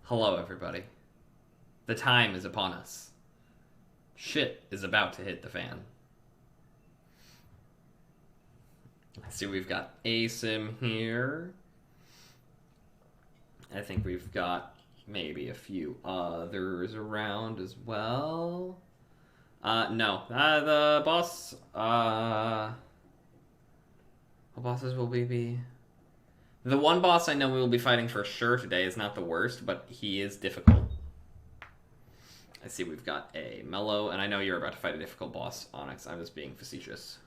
Hello, everybody. The time is upon us. Shit is about to hit the fan. I see we've got ASIM here. I think we've got maybe a few others around as well. No. The boss, what bosses will we be? The one boss I know we will be fighting for sure today is not the worst, but he is difficult. I see we've got a Mellow, and I know you're about to fight a difficult boss, Onyx. I'm just being facetious.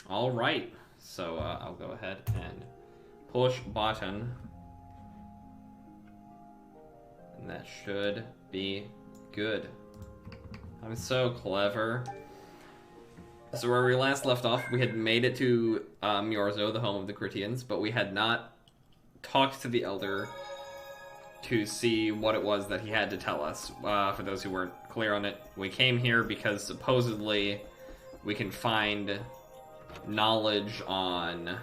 Alright, so I'll go ahead and push button. And that should be good. I'm so clever. So where we last left off, we had made it to Myorzo, the home of the Critians, but we had not talked to the Elder to see what it was that he had to tell us. For those who weren't clear on it, we came here because supposedly we can find knowledge on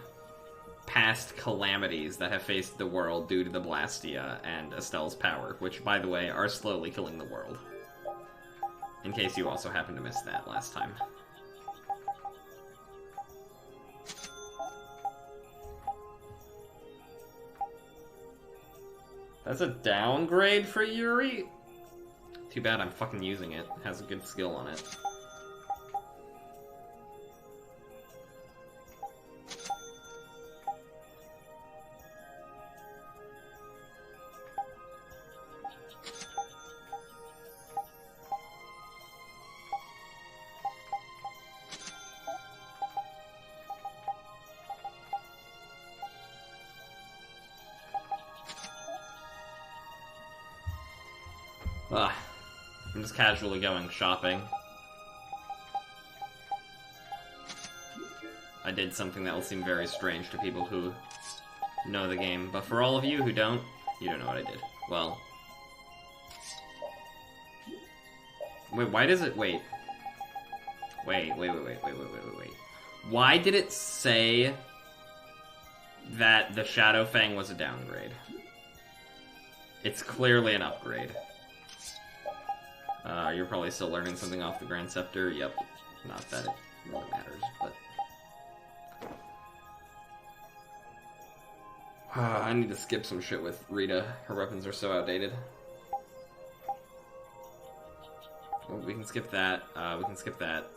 past calamities that have faced the world due to the Blastia and Estelle's power, which, by the way, are slowly killing the world. In case you also happened to miss that last time. That's a downgrade for Yuri? Too bad I'm fucking using it. It has a good skill on it. I'm just casually going shopping. I did something that will seem very strange to people who know the game, but for all of you who don't, you don't know what I did. Well... Wait, why does it... Wait. Wait. Why did it say that the Shadow Fang was a downgrade? It's clearly an upgrade. You're probably still learning something off the Grand Scepter. Yep. Not that it really matters, but... I need to skip some shit with Rita. Her weapons are so outdated. Well, we can skip that. We can skip that.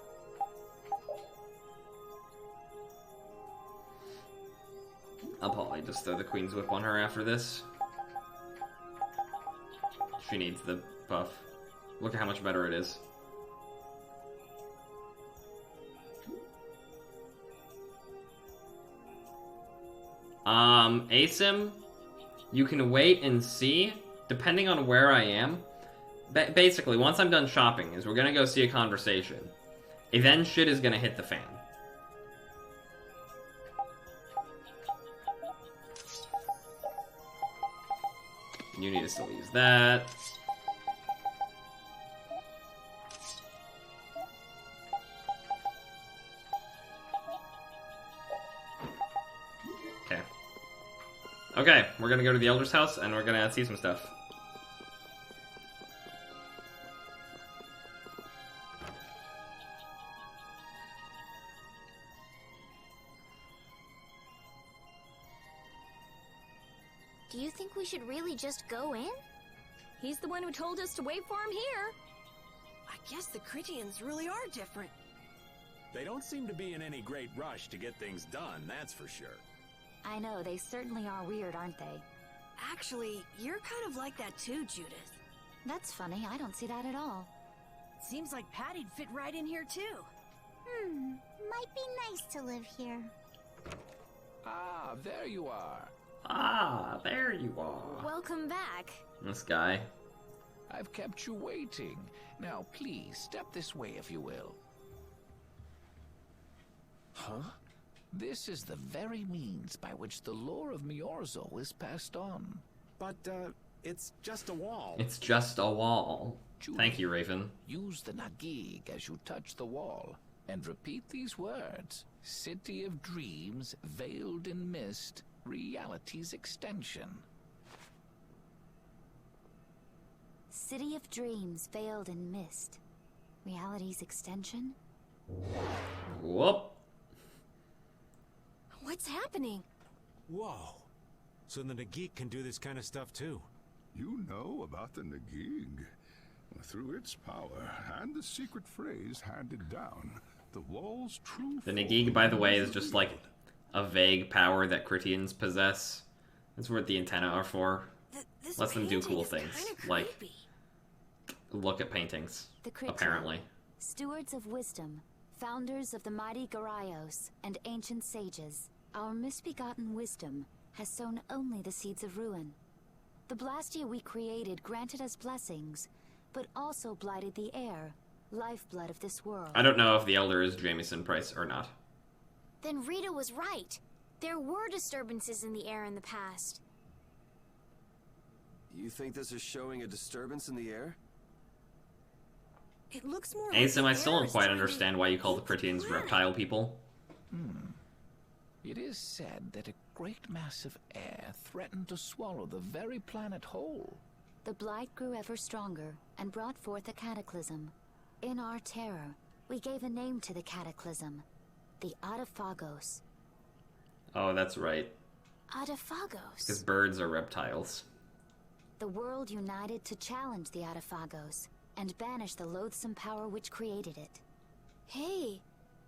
I'll probably just throw the Queen's Whip on her after this. She needs the buff. Look at how much better it is. ASIM, you can wait and see, depending on where I am. Basically, once I'm done shopping, is we're gonna go see a conversation. And then shit is gonna hit the fan. You need to still use that. Okay, we're gonna go to the Elder's house, and we're gonna see some stuff. Do you think we should really just go in? He's the one who told us to wait for him here. I guess the Critians really are different. They don't seem to be in any great rush to get things done, that's for sure. I know, they certainly are weird, aren't they? Actually, you're kind of like that too, Judith. That's funny, I don't see that at all. Seems like Patty'd fit right in here too. Might be nice to live here. Ah, there you are. Ah, there you are. Welcome back. This guy. I've kept you waiting. Now, please, step this way if you will. Huh? This is the very means by which the lore of Myorzo is passed on. But, it's just a wall. It's just a wall. Judith, Thank you, Raven. Use the Nagig as you touch the wall, and repeat these words. City of dreams, veiled in mist, reality's extension. City of dreams veiled in mist. Reality's extension? Whoop. What's happening? Whoa. So the Nagik can do this kind of stuff too. You know about the Nagig. Through its power and the secret phrase handed down, the wall's true. The Nagig, by the way, is just like a vague power that Critians possess. That's what the antenna are for. This Lets them do painting cool is things, kinda like creepy. look at paintings. The Criti, Apparently. stewards of wisdom, founders of the mighty Garaios and ancient sages, our misbegotten wisdom has sown only the seeds of ruin. The Blastia we created granted us blessings, but also blighted the air, lifeblood of this world. I don't know if the Elder is Jamieson Price or not. Then Rita was right. There were disturbances in the air in the past. You think this is showing a disturbance in the air? It looks more Asim, I like still the air don't is quite trying to understand why you call the heat the Critians planet. reptile people. It is said that a great mass of air threatened to swallow the very planet whole. The blight grew ever stronger and brought forth a cataclysm. In our terror, we gave a name to the cataclysm. The Adaphagos. Oh, that's right. Because Adaphagos. birds are reptiles. The world united to challenge the Adaphagos and banish the loathsome power which created it. Hey,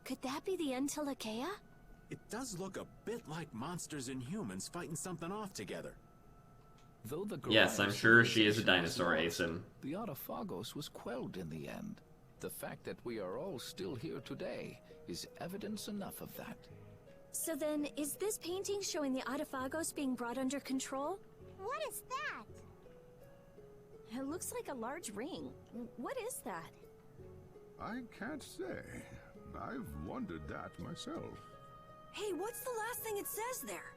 could that be the Entelekea? It does look a bit like monsters and humans fighting something off together. Though the Yes, I'm Goliath sure she is a civilization was dinosaur, lost, Asim. the Adaphagos was quelled in the end. The fact that we are all still here today is evidence enough of that. So then, is this painting showing the Adaphagos being brought under control? What is that? It looks like a large ring. What is that? I can't say. I've wondered that myself. Hey, what's the last thing it says there?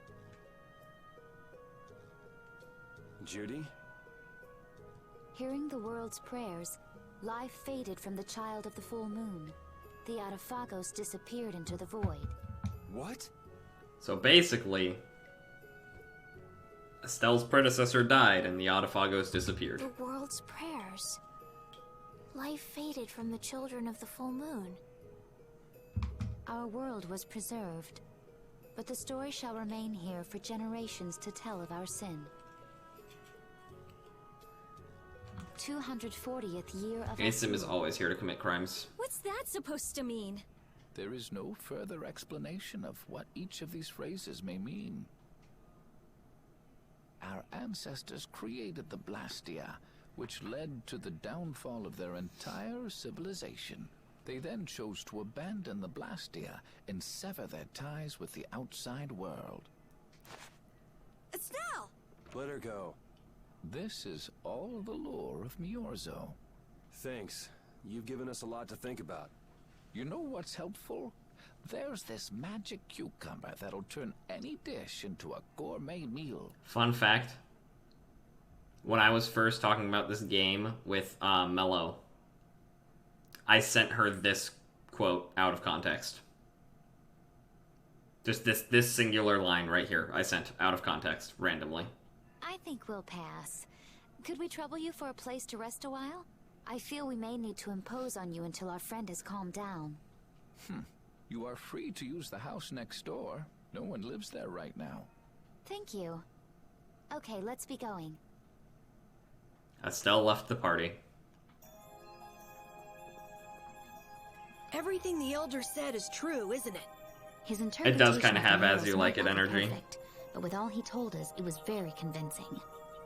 Judy? Hearing the world's prayers, life faded from the child of the full moon. The Adaphagos disappeared into the void. What? So basically, Estelle's predecessor died and the Adaphagos disappeared. The world's prayers. Life faded from the children of the full moon. Our world was preserved, but the story shall remain here for generations to tell of our sin. 240th year of Asim is Asul. always here to commit crimes. What's that supposed to mean? There is no further explanation of what each of these phrases may mean. Our ancestors created the Blastia, which led to the downfall of their entire civilization. They then chose to abandon the Blastia and sever their ties with the outside world. Estelle! Let her go. This is all the lore of Miorzo. Thanks. You've given us a lot to think about. You know what's helpful? There's this magic cucumber that'll turn any dish into a gourmet meal. Fun fact. When I was first talking about this game with Mello, I sent her this quote out of context. Just this singular line right here, I sent out of context, randomly. I think we'll pass. Could we trouble you for a place to rest a while? I feel we may need to impose on you until our friend has calmed down. You are free to use the house next door. No one lives there right now. Thank you. Okay, let's be going. Estelle left the party. Everything the Elder said is true, isn't it? His It interpretation does kind of the have as murals you might like it not be energy. perfect, but with all he told us, it was very convincing.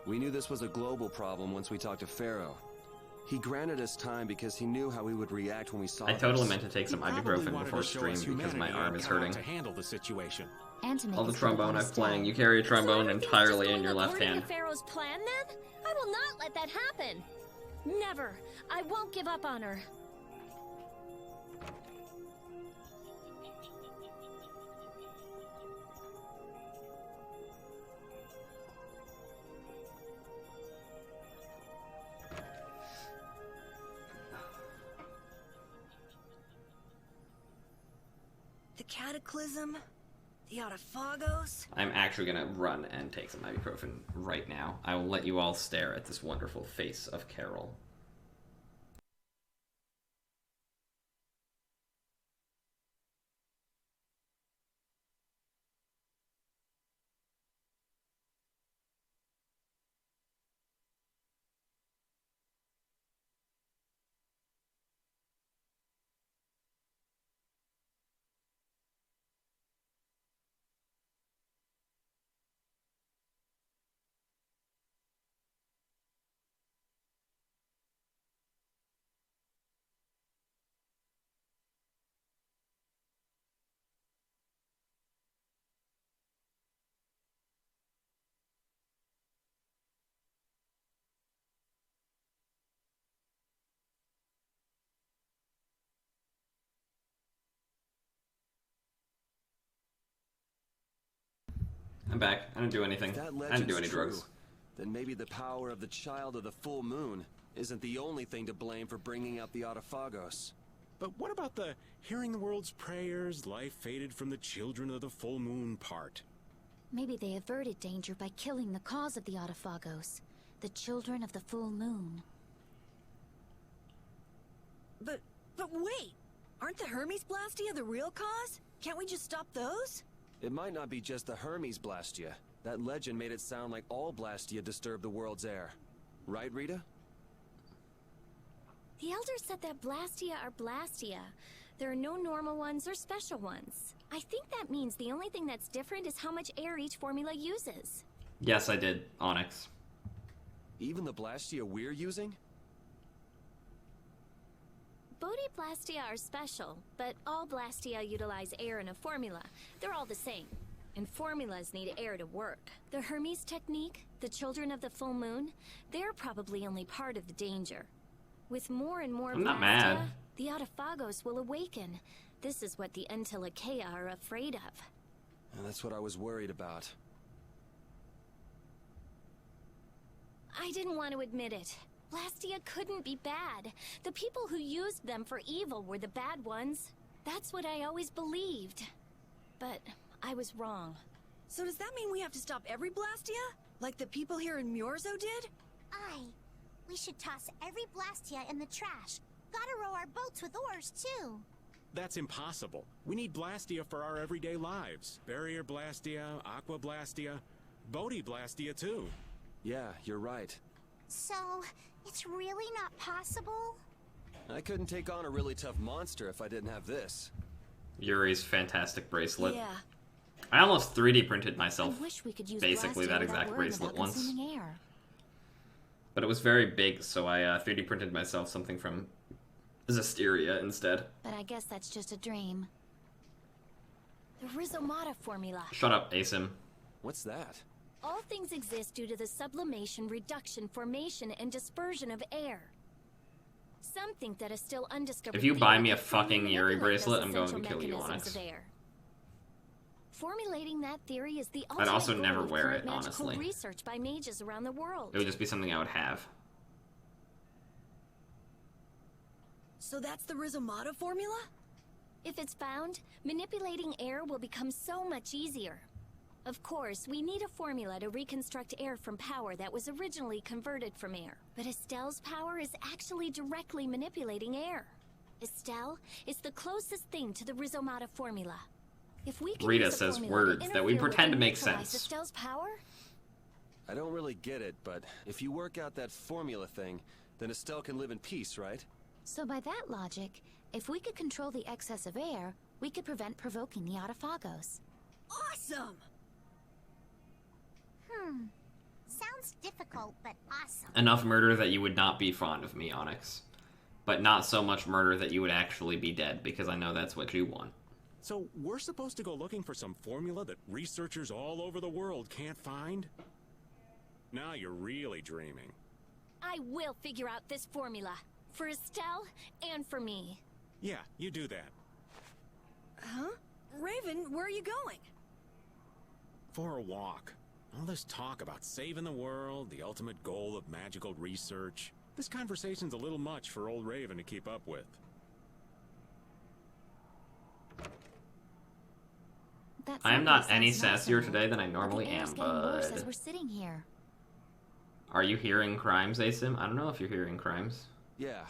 We knew this was a global problem once we talked to Pharaoh. He granted us time because he knew how we would react when we saw I totally this. meant to take He some probably ibuprofen wanted before to show stream us because my humanity arm and is how hurting. to handle the situation. And to make All the us feel trombone better I'm playing. still. You carry a So trombone everything's just entirely in going your left according hand. to Pharaoh's plan, then? I will not let that happen. Never. I won't give up on her. The cataclysm, The Autophagos? I'm actually gonna run and take some ibuprofen right now. I will let you all stare at this wonderful face of Carol. I'm back. I didn't do anything. If that I didn't do any legend's drugs. true, then maybe the power of the child of the full moon isn't the only thing to blame for bringing out the Autophagos. But what about the hearing the world's prayers, life faded from the children of the full moon part? Maybe they averted danger by killing the cause of the Autophagos, the children of the full moon. But wait! Aren't the Hermes Blastia the real cause? Can't we just stop those? It might not be just the Hermes Blastia. That legend made it sound like all Blastia disturb the world's air. Right, Rita? The Elders said that Blastia are Blastia. There are no normal ones or special ones. I think that means the only thing that's different is how much air each formula uses. Yes, I did, Onyx. Even the Blastia we're using? Blastia are special, but all Blastia utilize air in a formula. They're all the same. And formulas need air to work. The Hermes technique, the children of the full moon, they're probably only part of the danger. With more and more I'm not Blastia, mad. the Autophagos will awaken. This is what the Untilochea are afraid of. And that's what I was worried about. I didn't want to admit it. Blastia couldn't be bad. The people who used them for evil were the bad ones. That's what I always believed. But I was wrong. So does that mean we have to stop every Blastia? Like the people here in Myorzo did? Aye. We should toss every Blastia in the trash. Gotta row our boats with oars, too. That's impossible. We need Blastia for our everyday lives. Barrier Blastia, Aqua Blastia, Bodhi Blastia too. Yeah, you're right. So, it's really not possible? I couldn't take on a really tough monster if I didn't have this. Yuri's fantastic bracelet. Yeah. I almost 3D printed myself I wish we could use basically Blastia that without exact worrying bracelet about once. consuming air. But it was very big, so I 3D printed myself something from Vesperia instead. But I guess that's just a dream. The Rhizomata formula. Shut up, Asim. What's that? All things exist due to the sublimation, reduction, formation, and dispersion of air. Some think that a still undiscovered If you buy theory me a could fully fucking Yuri manipulate bracelet, those I'm going to essential kill you, mechanisms Onyx. of air. Formulating that theory is the I'd ultimate also goal never of wear current it, magical honestly. research by mages around the world. It would just be something I would have. So that's the Rhizomata formula? If it's found, manipulating air will become so much easier. Of course, we need a formula to reconstruct air from power that was originally converted from air. But Estelle's power is actually directly manipulating air. Estelle is the closest thing to the Rhizomata formula. If we can Rita use a says formula words that we interfere with pretend to and make neutralize sense. Estelle's power? I don't really get it, but if you work out that formula thing, then Estelle can live in peace, right? So by that logic, if we could control the excess of air, we could prevent provoking the Autophagos. Awesome! Sounds difficult, but awesome. Enough murder that you would not be fond of me, Onyx. But not so much murder that you would actually be dead, because I know that's what you want. So we're supposed to go looking for some formula that researchers all over the world can't find? Now you're really dreaming. I will figure out this formula. For Estelle and for me. Yeah, you do that. Huh? Raven, where are you going? For a walk. All this talk about saving the world, the ultimate goal of magical research. This conversation's a little much for old Raven to keep up with. That I am not somebody any sounds sassier nice today than I enough, normally but the air's am, getting worse as bud. we're sitting here. Are you hearing crimes, Asim? I don't know if you're hearing crimes. Yeah.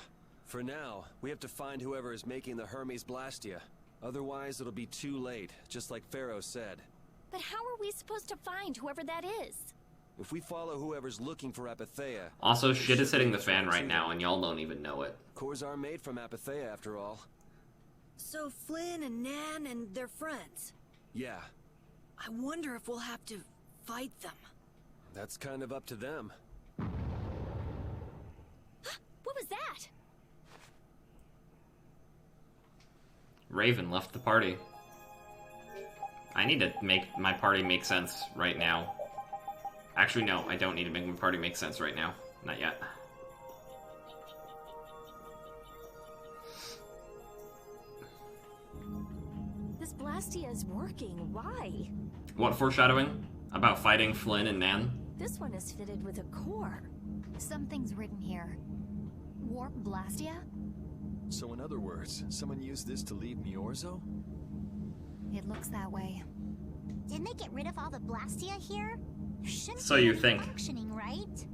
For now, we have to find whoever is making the Hermes Blastia. Otherwise, it'll be too late, just like Pharaoh said. But how are we supposed to find whoever that is? If we follow whoever's looking for Apatheia... Also, shit is hitting the fan right now, and y'all don't even know it. Cores are made from Apatheia, after all. So Flynn and Nan and their friends. Yeah, I wonder if we'll have to fight them. that's kind of up to them. What was that? Raven left the party. I need to make my party make sense right now. Actually, no, I don't need to make my party make sense right now. Not yet. This Blastia is working. Why? What foreshadowing? About fighting Flynn and Nan? This one is fitted with a core. Something's written here. Warp Blastia? So in other words, someone used this to leave Miorzo? It looks that way. Didn't they get rid of all the Blastia here? There shouldn't So be you any think. functioning, right?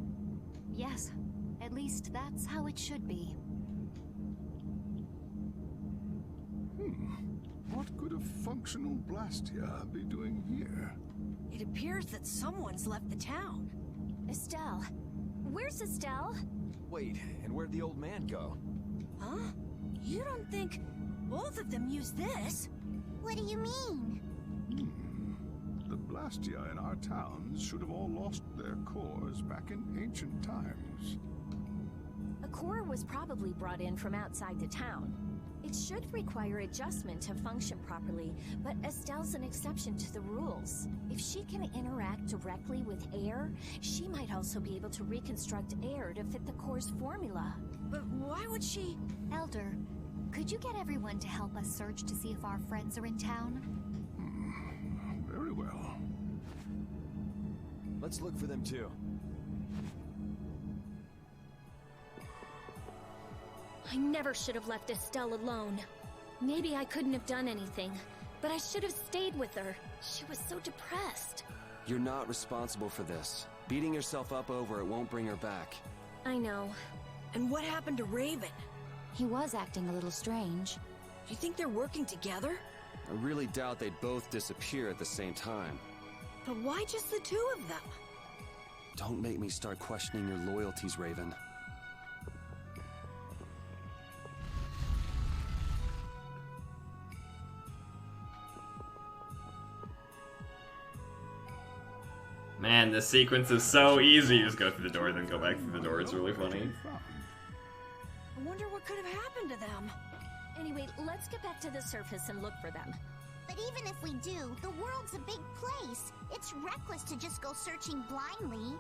Yes. At least that's how it should be. What could a functional Blastia be doing here? It appears that someone's left the town. Estelle. Where's Estelle? Wait, and where'd the old man go? Huh? You don't think both of them used this? What do you mean? The Blastia in our towns should have all lost their cores back in ancient times. A core was probably brought in from outside the town. It should require adjustment to function properly, but Estelle's an exception to the rules. If she can interact directly with air, she might also be able to reconstruct air to fit the core's formula. But why would she? Elder, could you get everyone to help us search to see if our friends are in town? Very well. Let's look for them too. I never should have left Estelle alone. Maybe I couldn't have done anything, but I should have stayed with her. She was so depressed. You're not responsible for this. Beating yourself up over it won't bring her back. I know. And what happened to Raven? He was acting a little strange. Do you think they're working together? I really doubt they'd both disappear at the same time. But why just the two of them? Don't make me start questioning your loyalties, Raven. Man, this sequence is so easy. You just go through the door, then go back through the door. It's really funny. I wonder what could have happened to them. Anyway, let's get back to the surface and look for them. But even if we do, the world's a big place. It's reckless to just go searching blindly.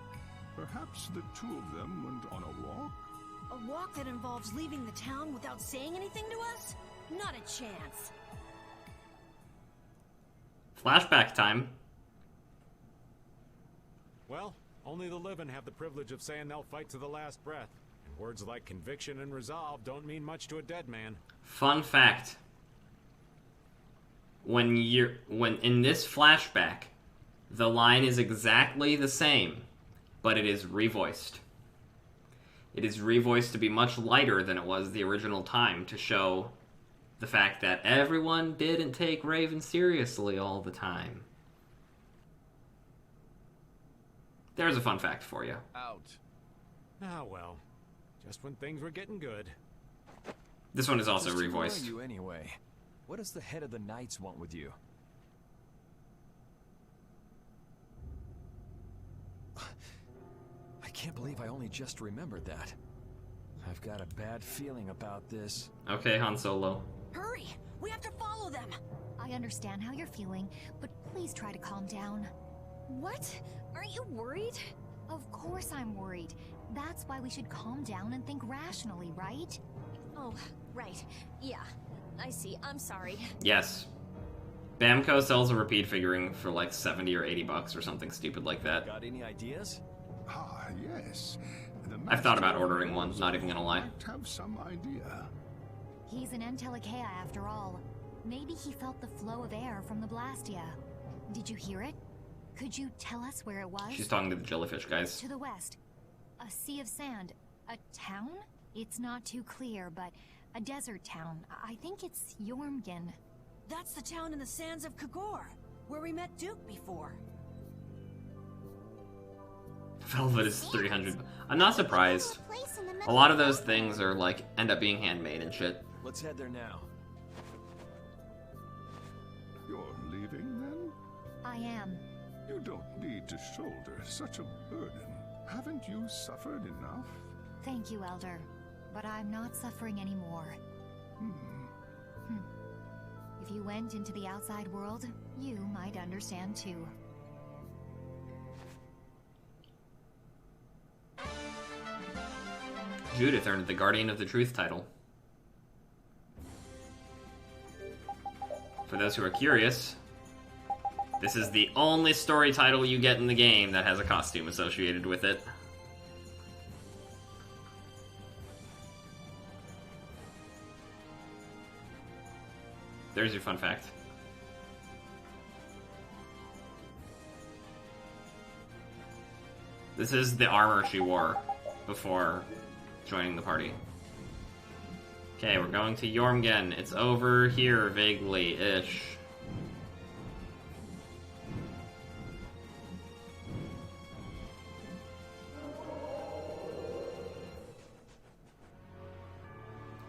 Perhaps the two of them went on a walk? A walk that involves leaving the town without saying anything to us? Not a chance. Flashback time. Well, only the living have the privilege of saying they'll fight to the last breath. And words like conviction and resolve don't mean much to a dead man. Fun fact. When in this flashback, the line is exactly the same, but it is revoiced. It is revoiced to be much lighter than it was the original time to show the fact that everyone didn't take Raven seriously all the time. There's a fun fact for you. Out. Ah, well. Just when things were getting good. This one is also Just who revoiced. are you anyway? What does the head of the Knights want with you? I can't believe I only just remembered that. I've got a bad feeling about this. Okay, Han Solo. Hurry! We have to follow them! I understand how you're feeling, but please try to calm down. What? Aren't you worried? Of course I'm worried. That's why we should calm down and think rationally, right? Oh, right. Yeah. I see. I'm sorry. Yes. Bamco sells a repeat figuring for like 70 or 80 bucks or something stupid like that. Got any ideas? Ah, yes. The I've thought about master ordering one, not even gonna lie. might have some idea. He's an Entelecea after all. Maybe he felt the flow of air from the Blastia. Did you hear it? Could you tell us where it was? She's talking to the jellyfish guys. To the west. A sea of sand. A town? It's not too clear, but a desert town. I think it's Jormungand. That's the town in the sands of Kagor, where we met Duke before. Velvet is 300. I'm not surprised. A lot of those things are like end up being handmade and shit. Let's head there now. You're leaving then? I am. You don't need to shoulder such a burden. Haven't you suffered enough? Thank you, Elder. But I'm not suffering anymore. If you went into the outside world, you might understand too. Judith earned the Guardian of the Truth title. For those who are curious, this is the only story title you get in the game that has a costume associated with it. There's your fun fact. This is the armor she wore before joining the party. Okay, we're going to Jormungand. It's over here, vaguely-ish.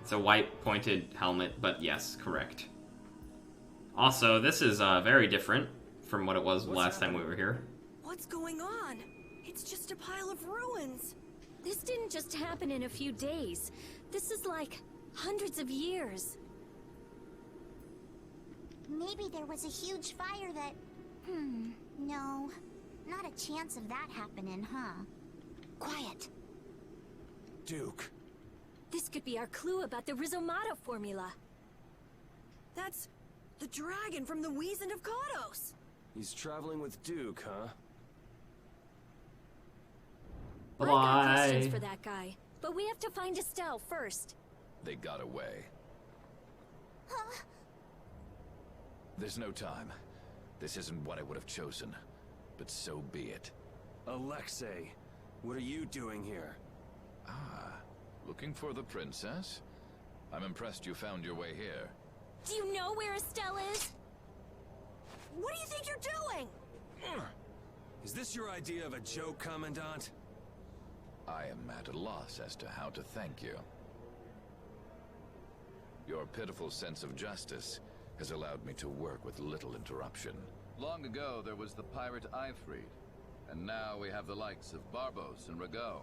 It's a white pointed helmet, but yes, correct. Also, this is very different from what it was last time we were here. What's going on? It's just a pile of ruins. This didn't just happen in a few days. This is like hundreds of years. Maybe there was a huge fire that... No. Not a chance of that happening, huh? Quiet. Duke. This could be our clue about the Rizomata formula. That's the dragon from the Wizened of Kodos. He's traveling with Duke, huh? I got questions for that guy, but we have to find Estelle first. They got away. Huh? There's no time. This isn't what I would have chosen, but so be it. Alexei, what are you doing here? Ah, looking for the princess? I'm impressed you found your way here. Do you know where Estelle is? What do you think you're doing? Is this your idea of a joke, Commandant? I am at a loss as to how to thank you. Your pitiful sense of justice has allowed me to work with little interruption. Long ago, there was the pirate Ifrit, and now we have the likes of Barbos and Rago.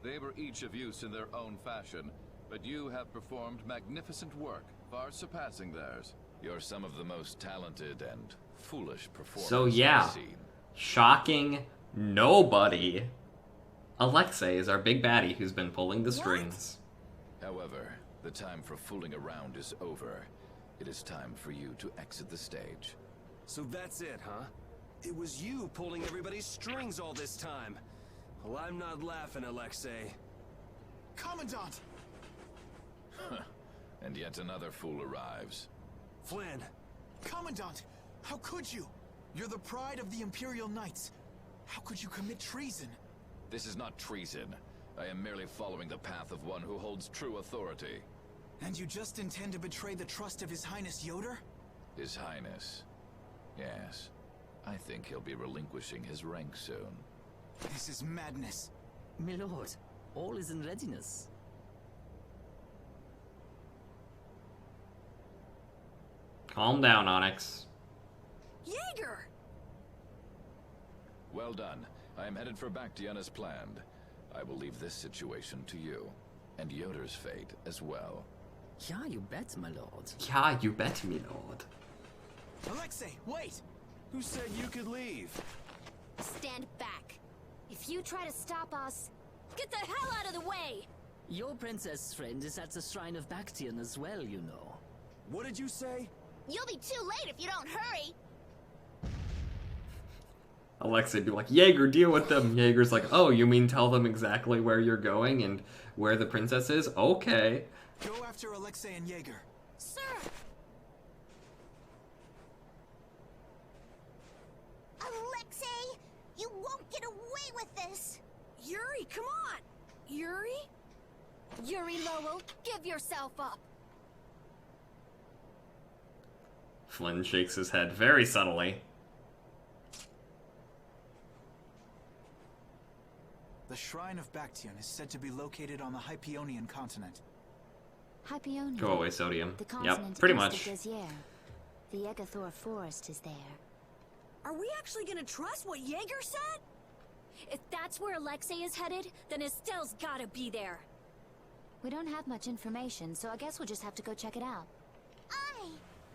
They were each of use in their own fashion, but you have performed magnificent work, far surpassing theirs. You're some of the most talented and foolish performers So yeah, I've seen. shocking nobody. Alexei is our big baddie who's been pulling the strings. However, the time for fooling around is over. It is time for you to exit the stage. So that's it, huh? It was you pulling everybody's strings all this time. Well, I'm not laughing, Alexei. Commandant! And yet another fool arrives. Flynn! Commandant! How could you? You're the pride of the Imperial Knights. How could you commit treason? This is not treason. I am merely following the path of one who holds true authority. And you just intend to betray the trust of His Highness Yoder? His Highness. Yes. I think he'll be relinquishing his rank soon. This is madness. My lord, all is in readiness. Calm down, Onyx. Jaeger! Well done. I am headed for Bactian as planned. I will leave this situation to you. And Yoder's fate as well. Yeah, you bet, my lord. Yeah, you bet me, lord. Alexei, wait! Who said you could leave? Stand back. If you try to stop us, get the hell out of the way! Your princess friend is at the Shrine of Bactian as well, you know. What did you say? You'll be too late if you don't hurry. Alexei be like, Jaeger, deal with them. Jaeger's like, oh, you mean tell them exactly where you're going and where the princess is? Okay. Go after Alexei and Jaeger. Sir! with this. Yuri, come on! Yuri? Yuri Lowell, give yourself up. Flynn shakes his head very subtly. The Shrine of Bacteon is said to be located on the Hypeonian continent. Hypeonian. Go away, Sodium. The continent Yep, pretty east much. of Gazier. The Egathor forest is there. Are we actually gonna trust what Jaeger said? If that's where Alexei is headed, then Estelle's gotta be there. We don't have much information, so I guess we'll just have to go check it out.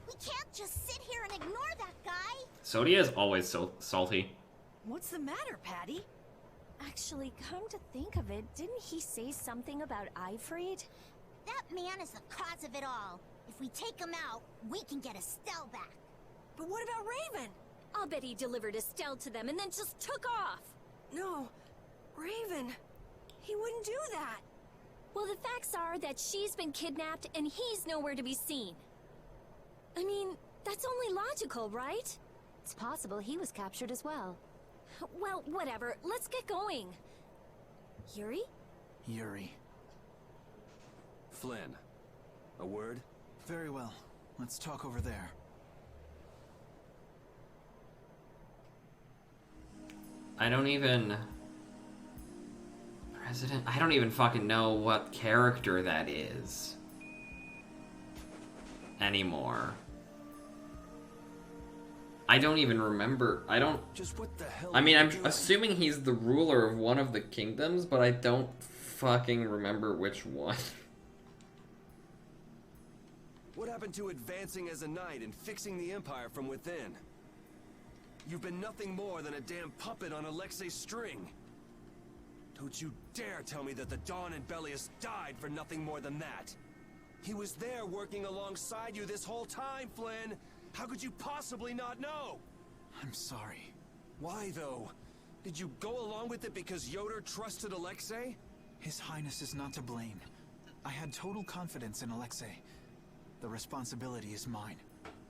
We can't just sit here and ignore that guy. Sodia is always so salty. What's the matter, Patty? Actually, come to think of it, didn't he say something about Eifried? That man is the cause of it all. If we take him out, we can get Estelle back. But what about Raven? I'll bet he delivered Estelle to them and then just took off. No, Raven. He wouldn't do that. Well, the facts are that she's been kidnapped and he's nowhere to be seen. I mean, that's only logical, right? It's possible he was captured as well. Well, whatever. Let's get going. Yuri? Yuri. Flynn, a word? Very well. Let's talk over there. I don't even fucking know what character that is anymore. I don't even remember. Just what the hell I mean, are you I'm doing? assuming he's the ruler of one of the kingdoms, but I don't fucking remember which one. What happened to advancing as a knight and fixing the Empire from within? You've been nothing more than a damn puppet on Alexei's string. Don't you dare tell me that the Dawn and Bellius died for nothing more than that. He was there working alongside you this whole time, Flynn. How could you possibly not know? I'm sorry. Why, though? Did you go along with it because Yoder trusted Alexei? His Highness is not to blame. I had total confidence in Alexei. The responsibility is mine.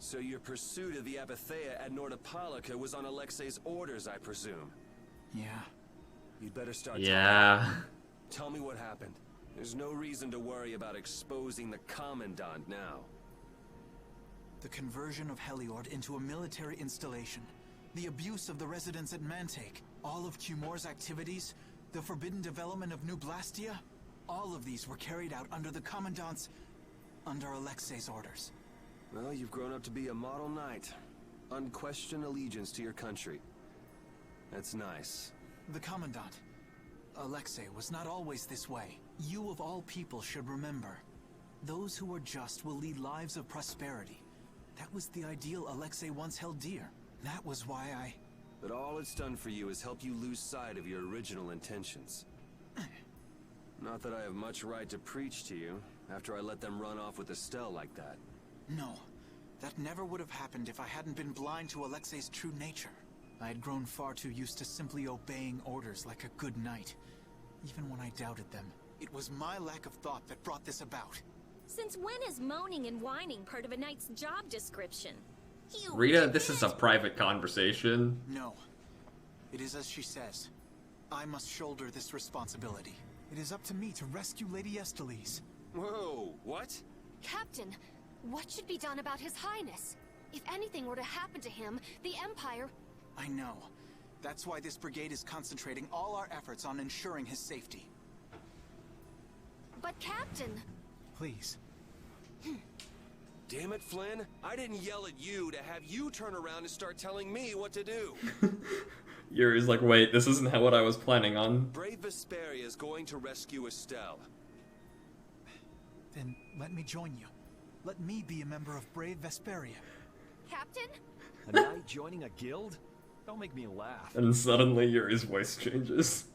So your pursuit of the Abathea at Nordopolica was on Alexei's orders, I presume? Yeah. You'd better start Yeah. talking. Tell me what happened. There's no reason to worry about exposing the Commandant now. The conversion of Heliord into a military installation. The abuse of the residents at Mantake. All of Cumor's activities. The forbidden development of New Blastia. All of these were carried out under the Commandant's... under Alexei's orders. Well, you've grown up to be a model knight. Unquestioned allegiance to your country. That's nice. The Commandant. Alexei was not always this way. You of all people should remember. Those who are just will lead lives of prosperity. That was the ideal Alexei once held dear. That was why I... But all it's done for you is help you lose sight of your original intentions. Not that I have much right to preach to you, after I let them run off with Estelle like that. No. That never would have happened if I hadn't been blind to Alexei's true nature. I had grown far too used to simply obeying orders like a good knight. Even when I doubted them, it was my lack of thought that brought this about. Since when is moaning and whining part of a knight's job description? Rita, this is a private conversation. No. It is as she says. I must shoulder this responsibility. It is up to me to rescue Lady Estellise. Whoa, what? Captain, what should be done about His Highness? If anything were to happen to him, the Empire... I know. That's why this brigade is concentrating all our efforts on ensuring his safety. But Captain... Please. Damn it, Flynn. I didn't yell at you to have you turn around and start telling me what to do. Yuri's like, wait, this isn't what I was planning on. Brave Vesperia is going to rescue Estelle. Then let me join you. Let me be a member of Brave Vesperia. Captain? A knight joining a guild? Don't make me laugh. And suddenly Yuri's voice changes.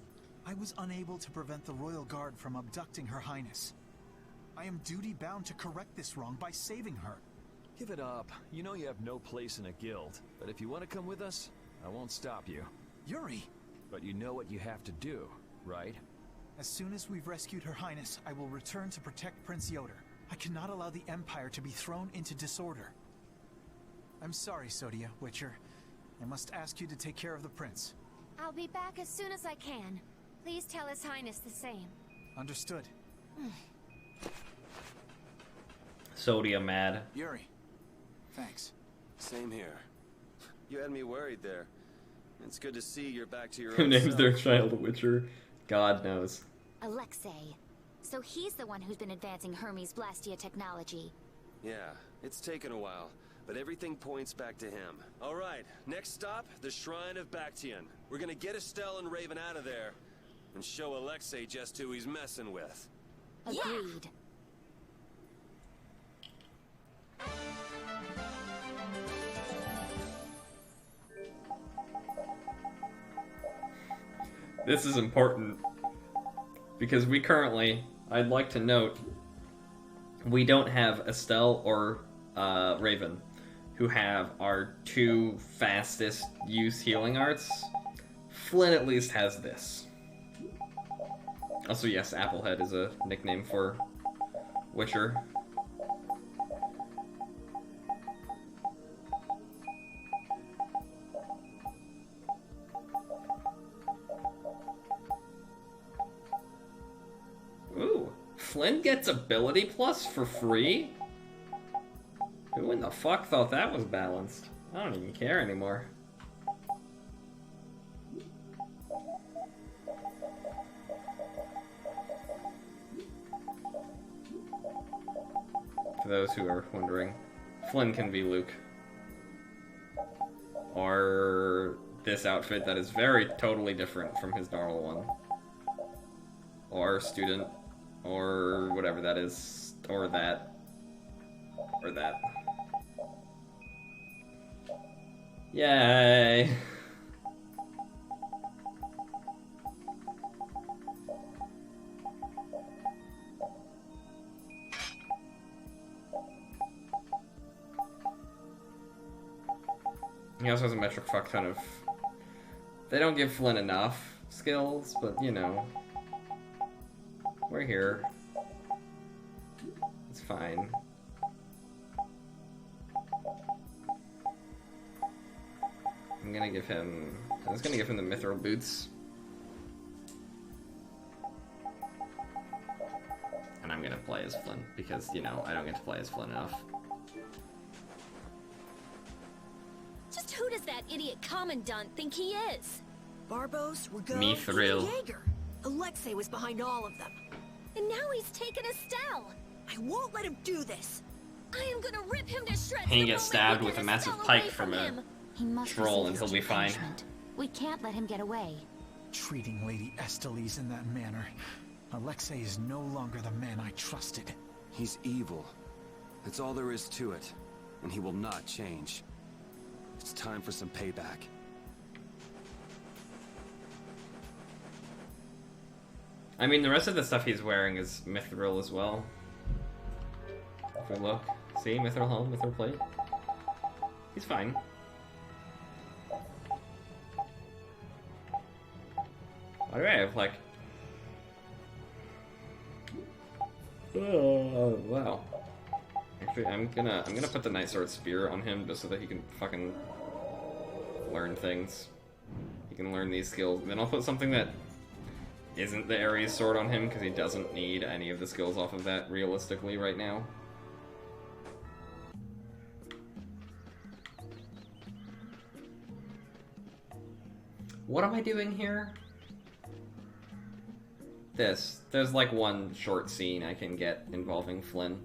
I was unable to prevent the Royal Guard from abducting Her Highness. I am duty-bound to correct this wrong by saving her. Give it up. You know you have no place in a guild. But if you want to come with us, I won't stop you. Yuri! But you know what you have to do, right? As soon as we've rescued Her Highness, I will return to protect Prince Yoder. I cannot allow the Empire to be thrown into disorder. I'm sorry, Sodia, Witcher. I must ask you to take care of the Prince. I'll be back as soon as I can. Please tell His Highness the same. Understood. Sodium mad. Yuri, thanks. Same here. You had me worried there. It's good to see you're back to your Who own names self. their child Witcher? God knows. Alexei. So he's the one who's been advancing Hermes Blastia technology. Yeah, it's taken a while, but everything points back to him. All right, next stop, the Shrine of Bactian. We're gonna get Estelle and Raven out of there and show Alexei just who he's messing with. Agreed. This is important because we currently, I'd like to note, we don't have Estelle or Raven, who have our two fastest use healing arts. Flynn at least has this. Also, yes, Applehead is a nickname for Witcher. Ooh, Flynn gets ability plus for free? Who in the fuck thought that was balanced? I don't even care anymore. For those who are wondering, Flynn can be Luke. Or this outfit that is very totally different from his normal one. Or student. Or whatever that is. Or that. Or that. Yay! He also has a metric fuck ton of... They don't give Flynn enough skills, but you know. We're here. It's fine. I'm gonna give him... I was gonna give him the Mithril Boots. And I'm gonna play as Flynn, because, you know, I don't get to play as Flynn enough. Just who does that idiot commandant think he is? Barbos, Rago, Mithril. even Jaeger. Alexei was behind all of them. And now he's taken Estelle. I won't let him do this. I am gonna rip him to shreds. He the gets moment stabbed we with get a massive Estelle pike away from him. He must troll receive and he'll his be due fine. punishment. We can't let him get away. Treating Lady Estellise in that manner. Alexei is no longer the man I trusted. He's evil. That's all there is to it. And he will not change. It's time for some payback. I mean, the rest of the stuff he's wearing is Mithril as well. If we look. See? Mithril helm, Mithril plate. He's fine. Why do I have, like... Oh, wow. Actually, I'm gonna put the Night Sword Spear on him just so that he can fucking learn things. He can learn these skills. Then I'll put something that isn't the Ares Sword on him, because he doesn't need any of the skills off of that realistically right now. What am I doing here? This. There's like one short scene I can get involving Flynn.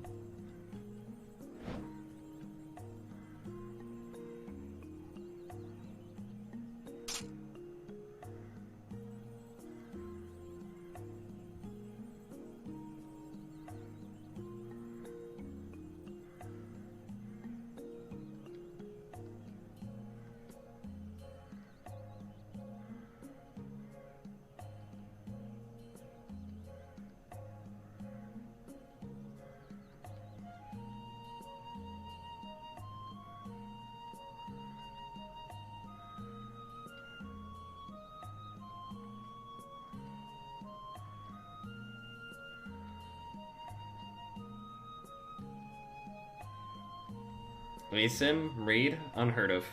Sim, Reed, unheard of.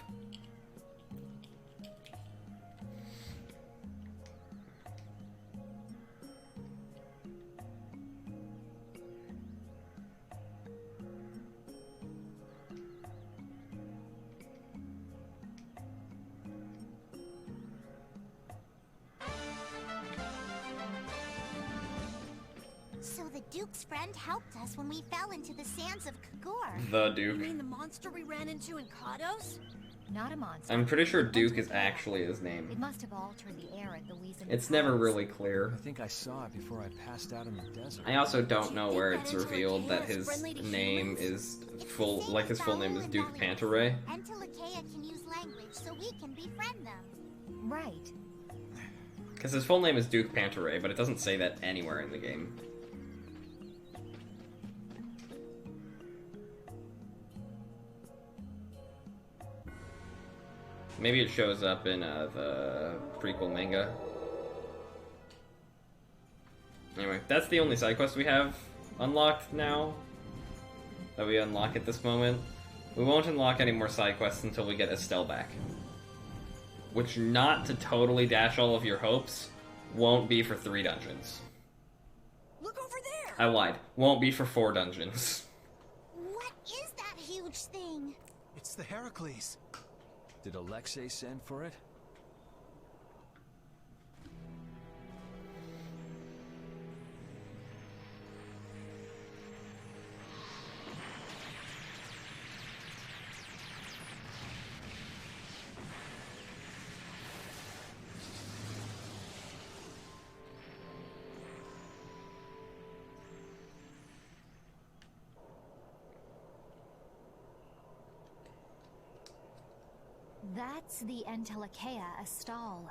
Duke's friend helped us when we fell into the sands of Kagor. The You Duke. mean the monster we ran into in Kados? Not a monster. I'm pretty sure Duke is actually his name. It must have altered the air at the Louisiana. It's never really clear. I think I saw it before I passed out in the desert. I also don't know where it's revealed that his name is full, like his full name is Duke Pantaray. Entelekea can use language so we can befriend them. Right. Because his full name is Duke Pantaray, but it doesn't say that anywhere in the game. Maybe it shows up in the prequel manga. Anyway, that's the only side quest we have unlocked now. That we unlock at this moment. We won't unlock any more side quests until we get Estelle back. Which, not to totally dash all of your hopes, won't be for 3 dungeons. Look over there! I lied. Won't be for 4 dungeons. What is that huge thing? It's the Heracles. Did Alexei send for it? That's the Entelekea Astal.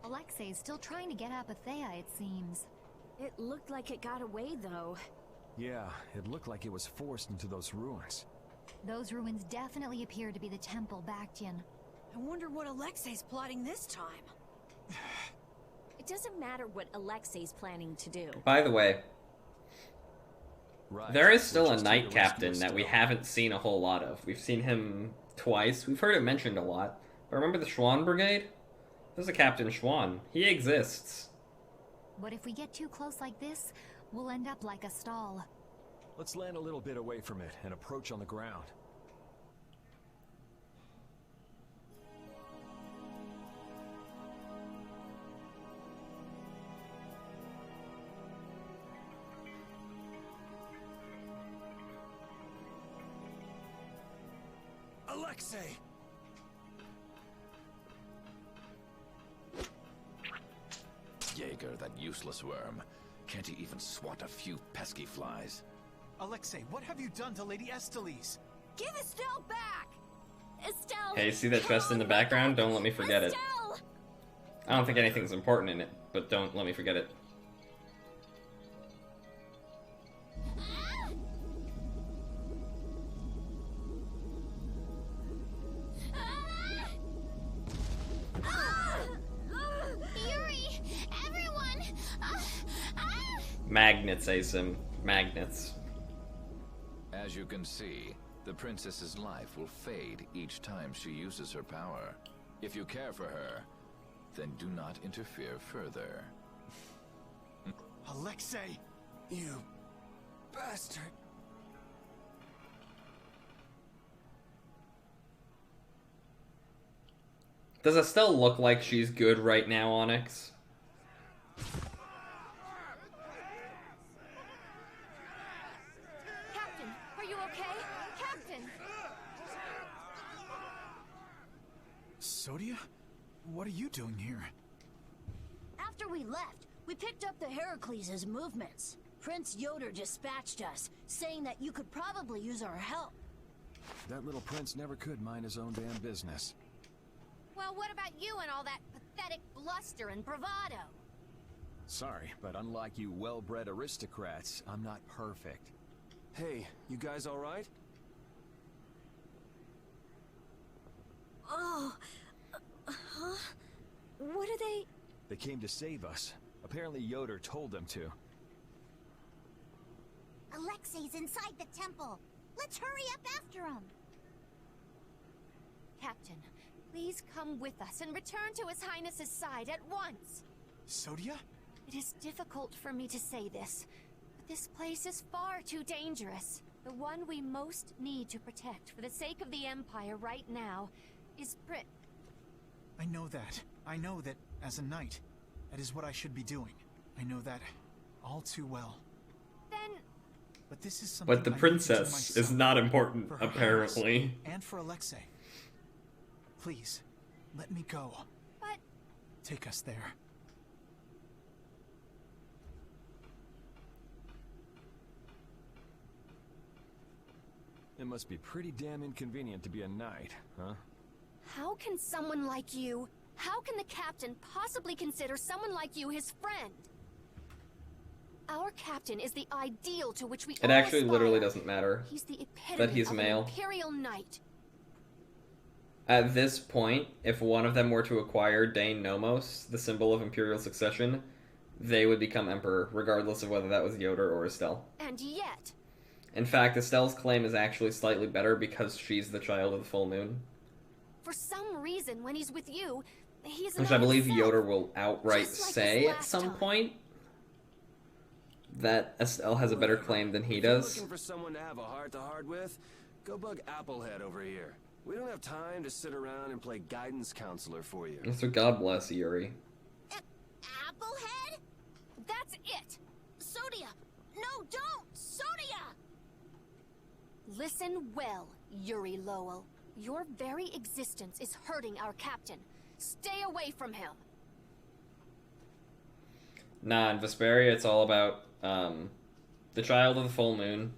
Alexei's still trying to get Apathea, it seems. It looked like it got away, though. Yeah, it looked like it was forced into those ruins. Those ruins definitely appear to be the Temple Bactian. I wonder what Alexei's plotting this time. It doesn't matter what Alexei's planning to do. By the way, Right. there is still We're a just Knight here to rescue Captain that we Estelle. haven't seen a whole lot of. We've seen him twice. We've heard it mentioned a lot. But remember the Schwann Brigade? There's a Captain Schwann. He exists. But if we get too close like this, we'll end up like Astal. Let's land a little bit away from it and approach on the ground. Alexei! Jaeger, that useless worm. Can't he even swat a few pesky flies? Alexei, what have you done to Lady Estellise? Give Estelle back! Estelle! Hey, see that chest in the background? Don't let me forget it. Estelle! I don't think anything's important in it, but don't let me forget it. Yuri! Everyone! Magnets, Asim. Magnets. As you can see, the princess's life will fade each time she uses her power. If you care for her, then do not interfere further. Alexei! You bastard. Does Estelle look like she's good right now, Onyx? Captain, are you okay? Captain! Sodia? What are you doing here? After we left, we picked up the Heracles' movements. Prince Yoder dispatched us, saying that you could probably use our help. That little prince never could mind his own damn business. Well, what about you and all that pathetic bluster and bravado? Sorry, but unlike you well-bred aristocrats, I'm not perfect. Hey, you guys alright? Oh... huh? What are they... They came to save us. Apparently Yoder told them to. Alexei's inside the temple. Let's hurry up after him. Captain, please come with us and return to His Highness's side at once. Sodia? It is difficult for me to say this, but this place is far too dangerous. The one we most need to protect for the sake of the Empire right now is I know that. I know that, as a knight, that is what I should be doing. I know that all too well. Then But this is something But the I need to do princess is myself, not important, for her apparently. highness and for Alexei. Please, let me go. But... Take us there. It must be pretty damn inconvenient to be a knight, huh? How can someone like you... How can the captain possibly consider someone like you his friend? Our captain is the ideal to which we It all actually aspire. literally doesn't matter He's the epitome that he's of male. an imperial knight. At this point, if one of them were to acquire Dane Nomos, the symbol of imperial succession, they would become emperor, regardless of whether that was Yoder or Estelle. And yet... In fact, Estelle's claim is actually slightly better because she's the child of the full moon. For some reason, when he's with you, he's Which not I believe himself. Yoder will outright Just like say this at last some time. point that Estelle has a better claim than he If you're does. looking for someone to have a heart-to-heart with, go bug Applehead over here. We don't have time to sit around and play guidance counselor for you. So God bless Yuri. Applehead? That's it! Sodia! No, don't! Sodia! Listen well, Yuri Lowell. Your very existence is hurting our captain. Stay away from him. Nah, in Vesperia, it's all about the child of the full moon.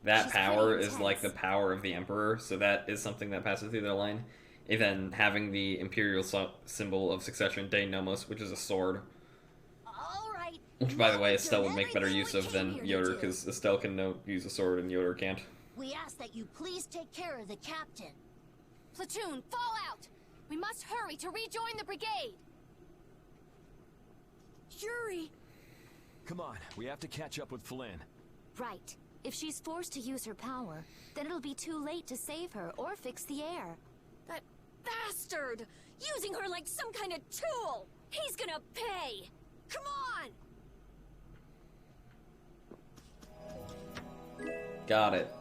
That She's power pretty is like the intense. power of the emperor, so that is something that passes through their line. And then having the imperial symbol of succession, Dane Nomos, which is a sword. All right. Which, by the now way, we've Estelle done would make better everything use we of came than here to Yoder, do. because Estelle can use a sword and Yoder can't. We ask that you please take care of the captain. Platoon, fall out! We must hurry to rejoin the brigade! Yuri! Come on, we have to catch up with Flynn. Right. If she's forced to use her power, then it'll be too late to save her or fix the air. That bastard! Using her like some kind of tool! He's gonna pay! Come on! Got it.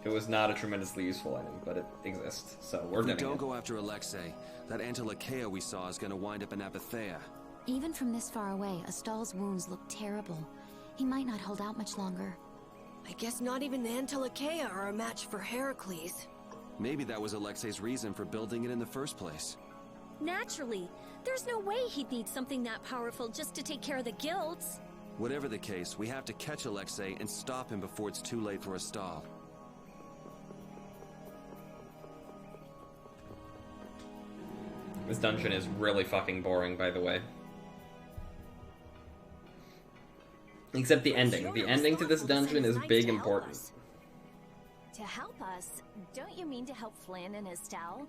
It was not a tremendously useful item, but it exists, so we're If we getting don't it. go after Alexei, that Antilakea we saw is gonna wind up in Apathea. Even from this far away, Astal's wounds look terrible. He might not hold out much longer. I guess not even the Antilakea are a match for Heracles. Maybe that was Alexei's reason for building it in the first place. Naturally. There's no way he'd need something that powerful just to take care of the guilds. Whatever the case, we have to catch Alexei and stop him before it's too late for a stall. This dungeon is really fucking boring, by the way. Except the ending. The ending to this dungeon is big important. To help us? Don't you mean to help Flynn and Estelle?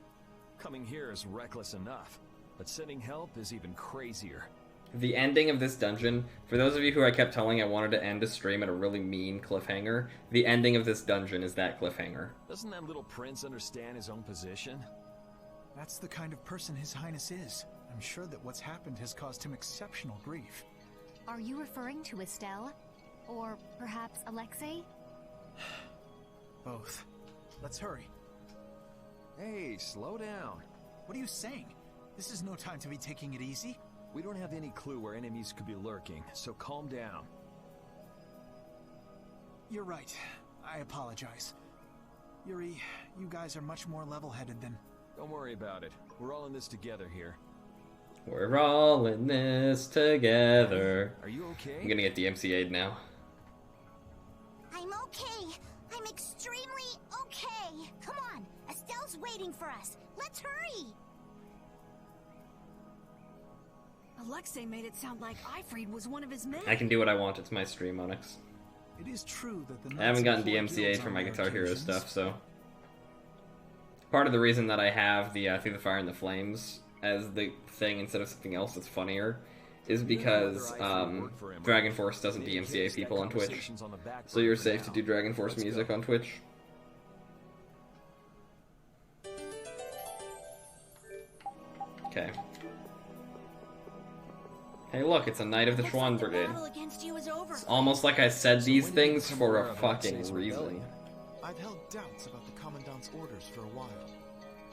Coming here is reckless enough, but sending help is even crazier. The ending of this dungeon, for those of you who I kept telling I wanted to end a stream at a really mean cliffhanger, the ending of this dungeon is that cliffhanger. Doesn't that little prince understand his own position? That's the kind of person His Highness is. I'm sure that what's happened has caused him exceptional grief. Are you referring to Estelle? Or perhaps Alexei? Both. Let's hurry. Hey, slow down. What are you saying? This is no time to be taking it easy. We don't have any clue where enemies could be lurking, so calm down. You're right. I apologize. Yuri, you guys are much more level-headed than... Don't worry about it. We're all in this together here. We're all in this together. Are you okay? I'm gonna get DMCA'd now. I'm okay. I'm extremely okay. Come on, Estelle's waiting for us. Let's hurry. Alexei made it sound like Ifrid was one of his men. I can do what I want, it's my stream, Onyx. It is true that the I haven't gotten Knights of the Four DMCA'd Guilds for on my rare Guitar Hero occasions. stuff, so... Part of the reason that I have the Through the Fire and the Flames as the thing instead of something else that's funnier is because Dragon Force doesn't DMCA people on Twitch. So you're safe to do Dragon Force music on Twitch. Okay. Hey look, it's a Knight of the Schwann Brigade. It's almost like I said these things for a fucking reason. I've held doubts about the Commandant's orders for a while.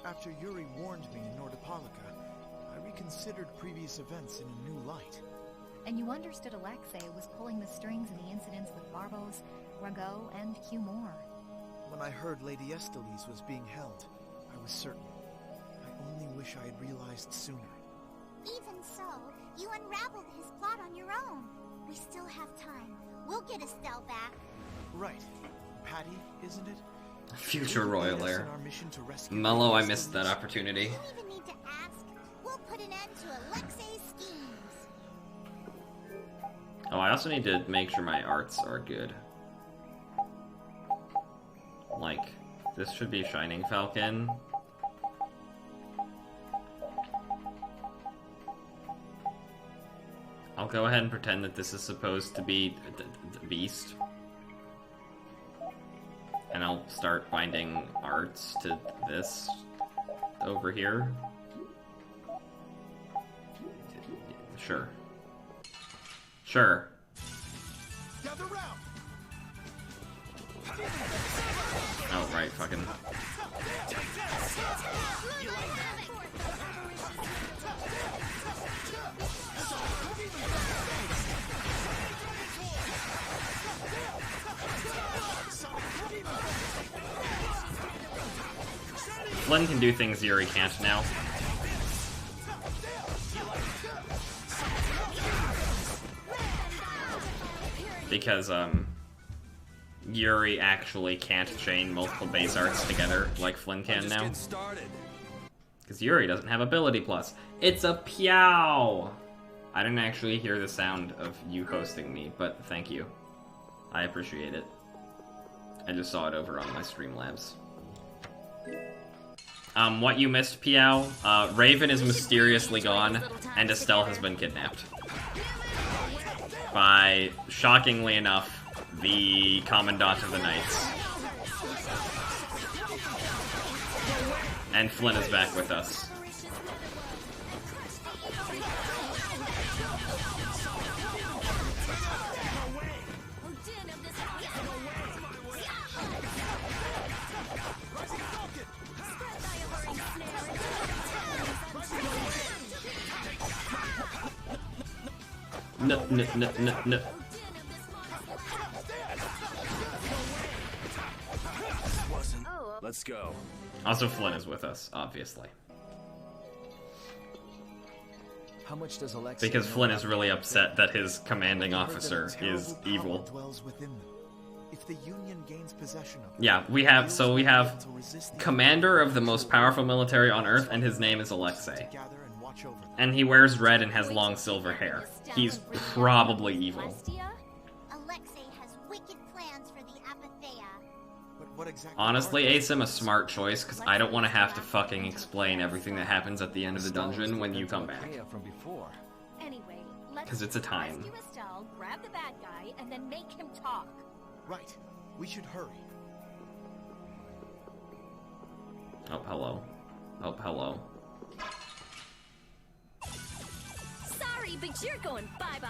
After Yuri warned me in Nordopolica, I reconsidered previous events in a new light. And you understood Alexei was pulling the strings in the incidents with Barbos Rago, and Cumore. When I heard Lady Estellise was being held, I was certain. I only wish I had realized sooner. Even so, you unraveled his plot on your own. We still have time. We'll get Estelle back. Right. Patty, isn't it? Future royal heir. Mello, I missed that opportunity. You don't even need to ask. We'll put an end to Alexei's schemes. Oh, I also need to make sure my arts are good. Like, this should be Shining Falcon. I'll go ahead and pretend that this is supposed to be the Beast. And I'll start binding arts to this over here. Sure. Sure. Oh, right, fucking. Flynn can do things Yuri can't now. Because, Yuri actually can't chain multiple base arts together like Flynn can now. Because Yuri doesn't have ability plus. It's a Piao! I didn't actually hear the sound of you hosting me, but thank you. I appreciate it. I just saw it over on my Streamlabs. What you missed, Piao? Raven is mysteriously gone, and Estelle has been kidnapped. By, shockingly enough, the Commandant of the Knights. And Flynn is back with us. No. Let's go. Also, Flynn is with us, obviously. How much does Alexei because Flynn is really upset that his commanding officer is evil. Dwells within them. If the Union gains possession of them, Yeah, we have commander of the most powerful military on Earth, and his name is Alexei. And he wears red and has long silver hair. He's probably evil. Alexei has wicked plans for the Apatheia. But what exactly Honestly, Asim, a smart choice, because I don't want to have to fucking explain everything that happens at the end of the dungeon when you come back. Anyway, let's 'Cause it's a time. rescue Estelle, grab the bad guy, and then make him talk. Right. We should hurry. Oh, hello. Oh, hello. Sorry, but you're going bye-bye.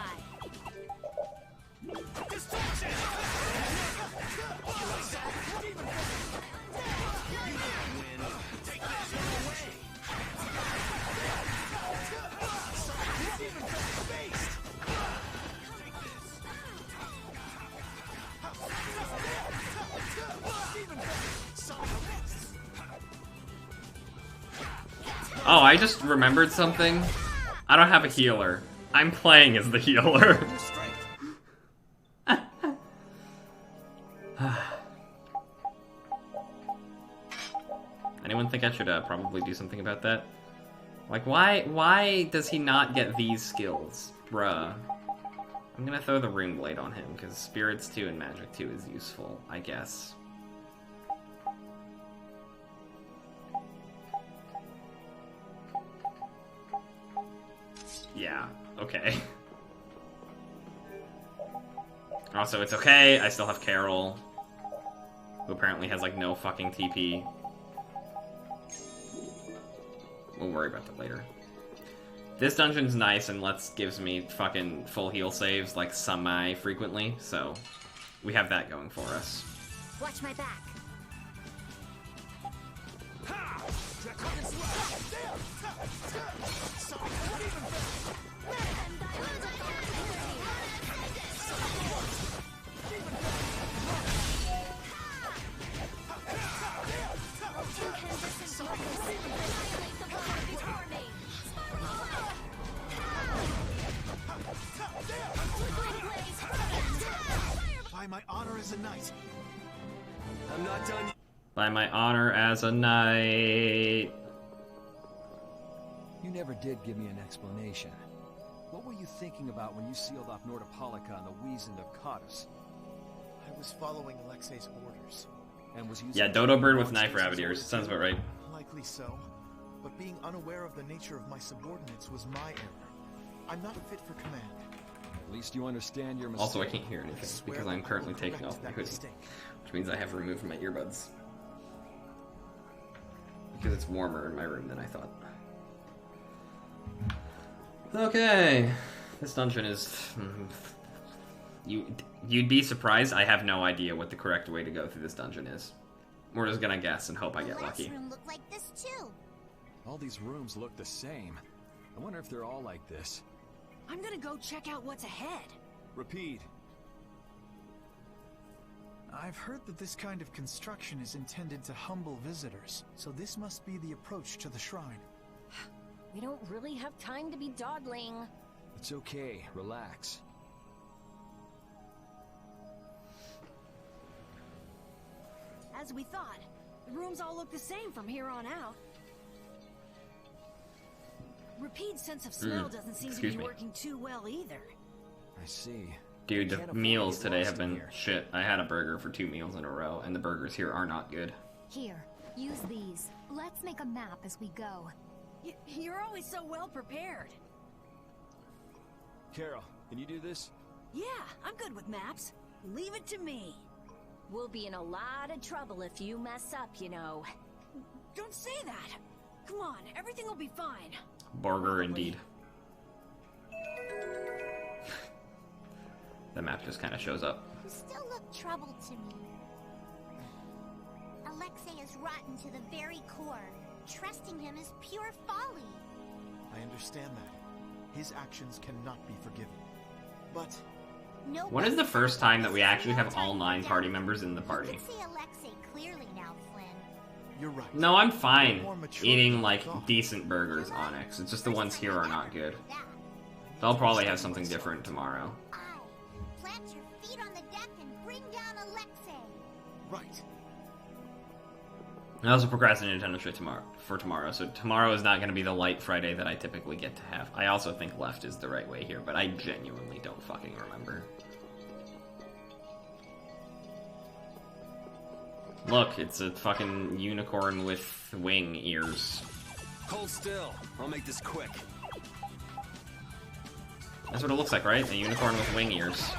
Oh, I just remembered something. I don't have a healer. I'm playing as the healer. Anyone think I should probably do something about that? Like, why does he not get these skills? Bruh. I'm gonna throw the Rune Blade on him, because Spirits 2 and Magic 2 is useful, I guess. Yeah, okay. Also, it's okay, I still have Carol, who apparently has, like, no fucking TP. We'll worry about that later. This dungeon's nice and gives me fucking full heal saves, like, semi-frequently, so we have that going for us. Watch my back. honor as a knight. I'm not done. By my honor as a knight. You never did give me an explanation. What were you thinking about when you sealed off Nordopolica and the Wiesent of Cottus? I was following Alexei's orders. And was using Yeah, dodo bird with knife rabbit ears. Sounds about right. Likely so. But being unaware of the nature of my subordinates was my error. I'm not fit for command. At least you understand your mistake. Also, I can't hear anything because I'm currently taking off my hoodie, which means I have removed my earbuds. Because it's warmer in my room than I thought. Okay, this dungeon is... You'd be surprised, I have no idea what the correct way to go through this dungeon is. We're just gonna guess and hope I get lucky. Room looked like this too. All these rooms look the same. I wonder if they're all like this. I'm gonna go check out what's ahead. Repeat. I've heard that this kind of construction is intended to humble visitors, so this must be the approach to the shrine. We don't really have time to be dawdling. It's okay. Relax. As we thought, the rooms all look the same from here on out. Repeat's sense of smell doesn't seem to be working too well either. I see. Dude, the meals today have been shit. I had a burger for 2 meals in a row, and the burgers here are not good. Here, use these. Let's make a map as we go. You're always so well prepared. Carol, can you do this? Yeah, I'm good with maps. Leave it to me. We'll be in a lot of trouble if you mess up, you know. Don't say that. Come on, everything will be fine. Burger indeed. The map just kind of shows up. You still look troubled to me. Alexei is rotten to the very core. Trusting him is pure folly. I understand that. His actions cannot be forgiven. But... When is the first time that we actually have all 9 party members in the party? You can see Alexei clearly now, Flynn. You're right. No, I'm fine eating, like, decent burgers, Onyx. It's just the ones here are not good. They'll probably have something different tomorrow. Plant your feet on the deck and bring down Alexei. Right. I also procrastinated Nintendo shit for tomorrow, so tomorrow is not going to be the light Friday that I typically get to have. I also think left is the right way here, but I genuinely don't fucking remember. Look, it's a fucking unicorn with wing ears. Hold still. I'll make this quick. That's what it looks like, right? A unicorn with wing ears.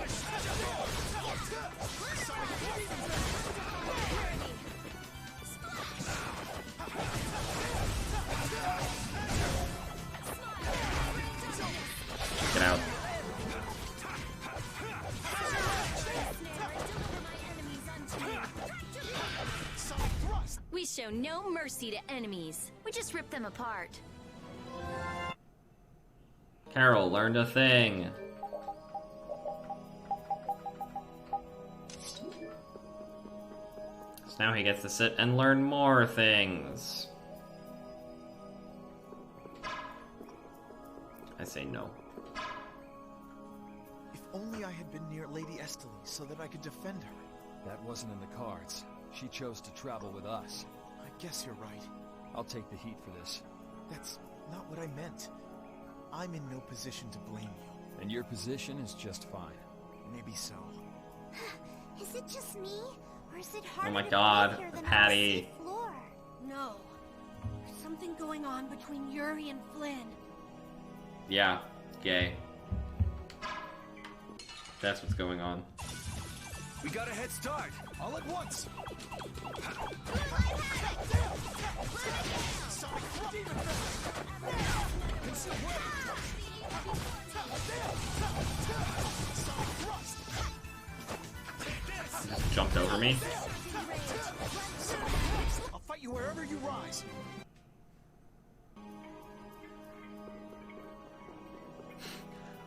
Get out. We show no mercy to enemies. We just rip them apart. Carol learned a thing. So now he gets to sit and learn more things. I say no. If only I had been near Lady Estelle so that I could defend her. That wasn't in the cards. She chose to travel with us. I guess you're right. I'll take the heat for this. That's not what I meant. I'm in no position to blame you. And your position is just fine. Maybe so. Is it just me? Or is it harder Oh my to god, breathe here than Patty. on the floor? No. There's something going on between Yuri and Flynn. Yeah, gay. That's what's going on. We got a head start. All at once. Just jumped over me. I'll fight you wherever you rise.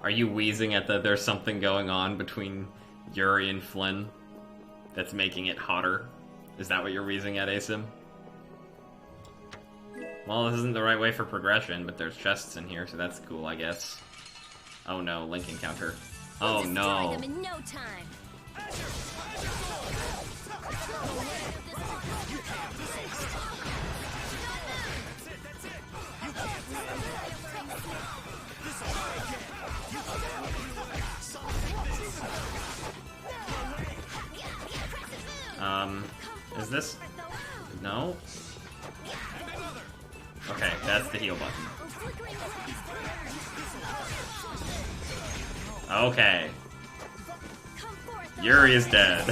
Are you wheezing at the there's something going on between Yuri and Flynn that's making it hotter? Is that what you're wheezing at, Asim? Well, this isn't the right way for progression, but there's chests in here, so that's cool, I guess. Oh no, link encounter. Oh We'll destroy no. them in no time. Is this? No? Okay, that's the heal button. Okay. Yuri is dead.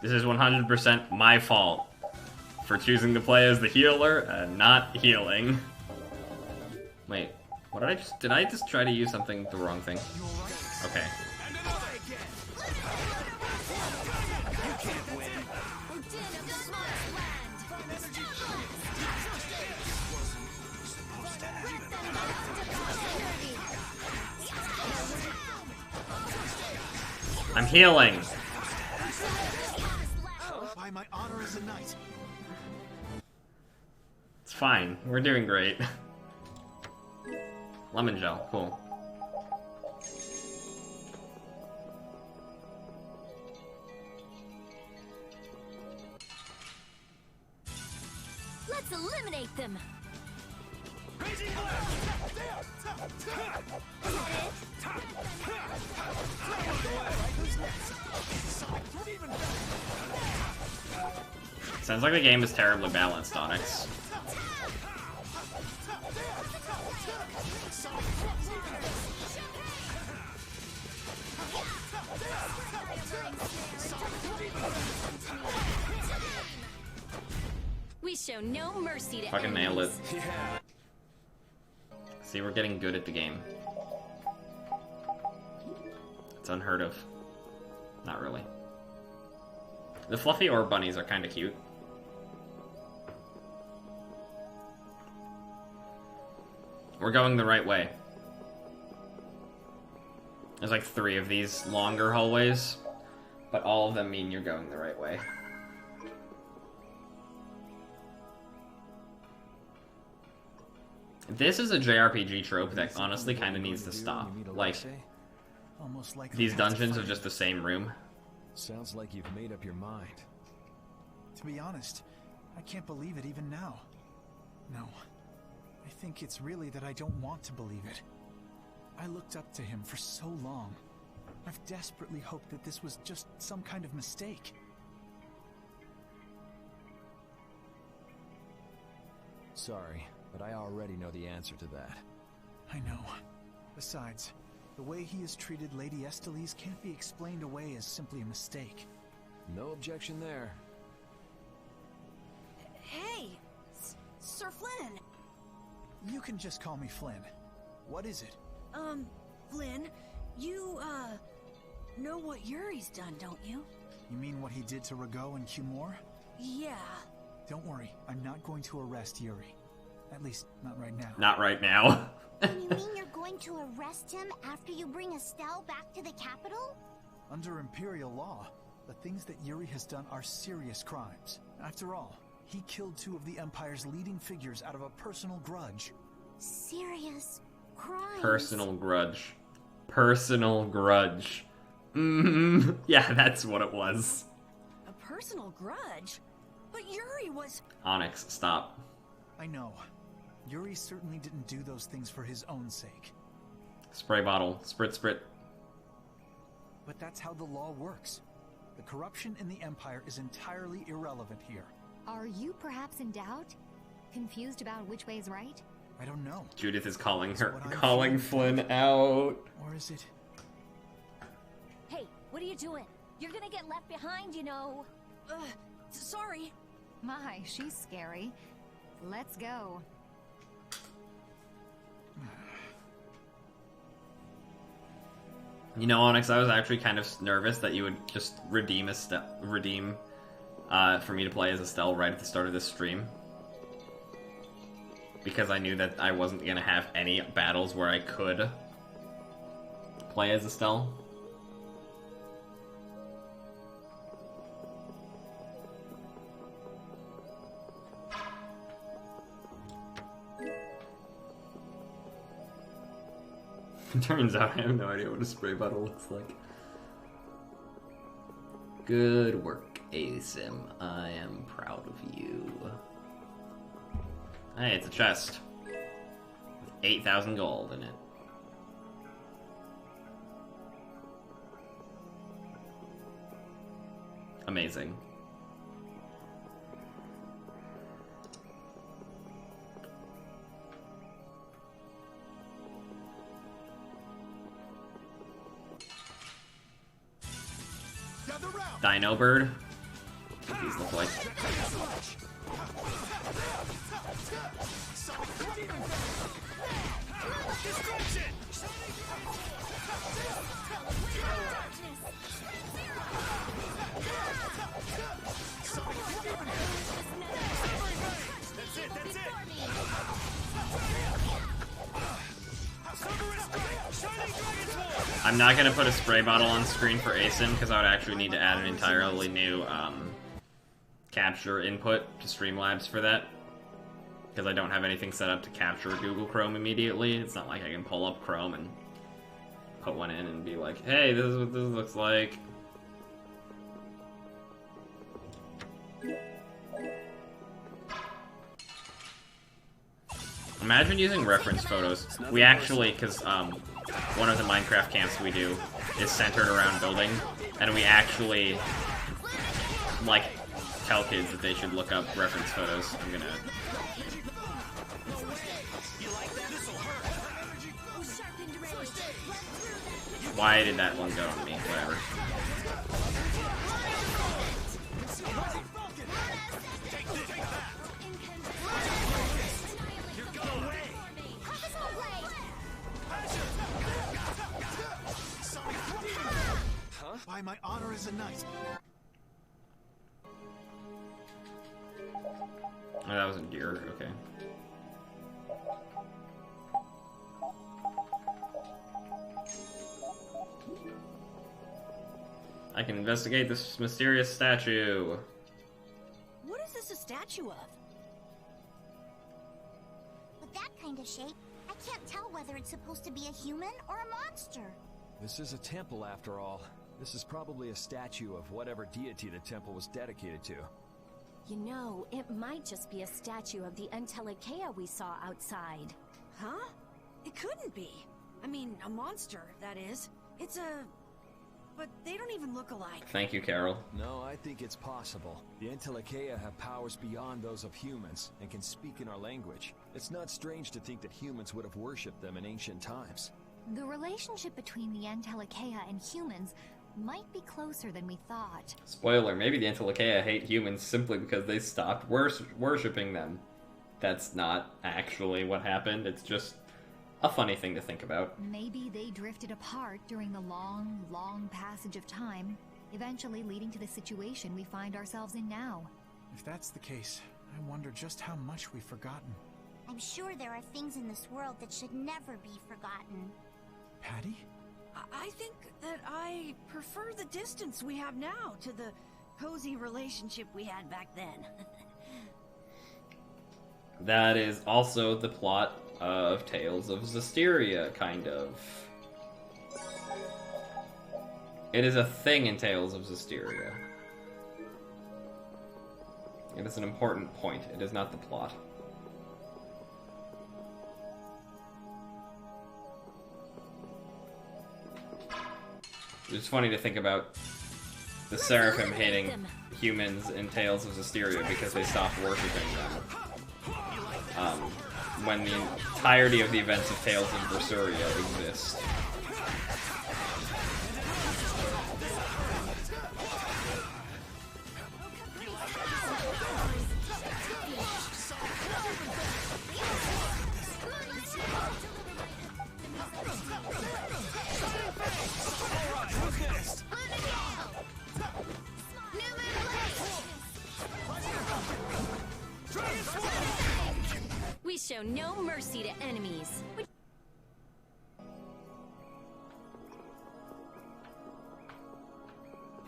This is 100% my fault for choosing to play as the healer and not healing. Wait, what did I just try to use something, the wrong thing? Okay. I'm healing. By my honor as a knight. It's fine. We're doing great. Lemon gel, cool. Let's eliminate them. Sounds like the game is terribly balanced, Onyx. We show no mercy to Fucking nailed it. enemies. See, we're getting good at the game. It's unheard of. Not really. The fluffy orb bunnies are kind of cute. We're going the right way. There's like 3 of these longer hallways, but all of them mean you're going the right way. This is a JRPG trope that honestly kind of needs to stop. Like, these dungeons are just the same room. Sounds like you've made up your mind. To be honest, I can't believe it even now. No, I think it's really that I don't want to believe it. I looked up to him for so long. I've desperately hoped that this was just some kind of mistake. Sorry, but I already know the answer to that. I know. Besides, the way he has treated Lady Estellise can't be explained away as simply a mistake. No objection there. Hey! Sir Flynn! You can just call me Flynn. What is it? Flynn, you, know what Yuri's done, don't you? You mean what he did to Rago and Cumore? Yeah. Don't worry, I'm not going to arrest Yuri. At least, not right now. Not right now. You mean you're going to arrest him after you bring Estelle back to the capital? Under Imperial law, the things that Yuri has done are serious crimes. After all, he killed 2 of the Empire's leading figures out of a personal grudge. Serious crimes? Personal grudge. Personal grudge. Yeah, that's what it was. A personal grudge? But Yuri was... Onyx, stop. I know. Yuri certainly didn't do those things for his own sake. Spray bottle. Sprit, sprit. But that's how the law works. The corruption in the Empire is entirely irrelevant here. Are you perhaps in doubt? Confused about which way is right? I don't know. Judith is calling Flynn out. Or is it... Hey, what are you doing? You're gonna get left behind, you know. Sorry. My, she's scary. Let's go. You know, Onyx, I was actually kind of nervous that you would just redeem for me to play as Estelle right at the start of this stream. Because I knew that I wasn't going to have any battles where I could play as Estelle. Turns out I have no idea what a spray bottle looks like. Good work, Asim. I am proud of you. Hey, it's a chest. With 8,000 gold in it. Amazing. Dino Bird. What do these look like? I'm not gonna put a spray bottle on screen for Asim because I would actually need to add an entirely new capture input to Streamlabs for that. Because I don't have anything set up to capture Google Chrome immediately. It's not like I can pull up Chrome and put one in and be like, hey, this is what this looks like. Imagine using reference photos. We actually, because one of the Minecraft camps we do is centered around building, and we actually, like, tell kids that they should look up reference photos. I'm gonna... Why did that one go on me? Whatever. By my honor as a knight. Oh, that was a deer. Okay. I can investigate this mysterious statue. What is this a statue of? With that kind of shape, I can't tell whether it's supposed to be a human or a monster. This is a temple after all. This is probably a statue of whatever deity the temple was dedicated to. You know, it might just be a statue of the Entelekea we saw outside. Huh? It couldn't be. I mean, a monster, that is. It's a... But they don't even look alike. Thank you, Carol. No, I think it's possible. The Entelekea have powers beyond those of humans and can speak in our language. It's not strange to think that humans would have worshipped them in ancient times. The relationship between the Entelekea and humans might be closer than we thought. Spoiler, maybe the Entelekea hate humans simply because they stopped worshipping them. That's not actually what happened, it's just a funny thing to think about. Maybe they drifted apart during the long, long passage of time, eventually leading to the situation we find ourselves in now. If that's the case, I wonder just how much we've forgotten. I'm sure there are things in this world that should never be forgotten. Patty? I think that I prefer the distance we have now to the cozy relationship we had back then. That is also the plot of Tales of Zestiria, kind of. It is a thing in Tales of Zestiria. It is an important point. It is not the plot. It's funny to think about the Seraphim hating humans in Tales of Zestiria because they stopped worshipping them. When the entirety of the events of Tales of Vesperia exist. We show no mercy to enemies.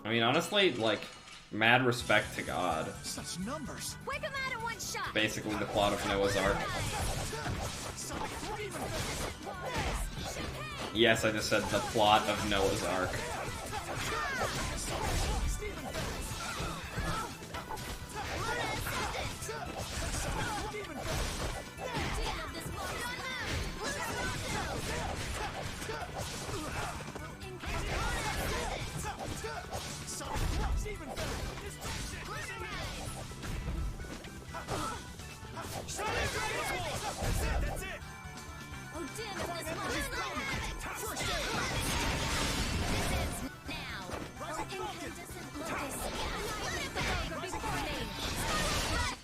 I mean, honestly, like, Mad respect to God. Such numbers. Wipe him out in one shot. Basically the plot of Noah's Ark. Yes, I just said the plot of Noah's Ark.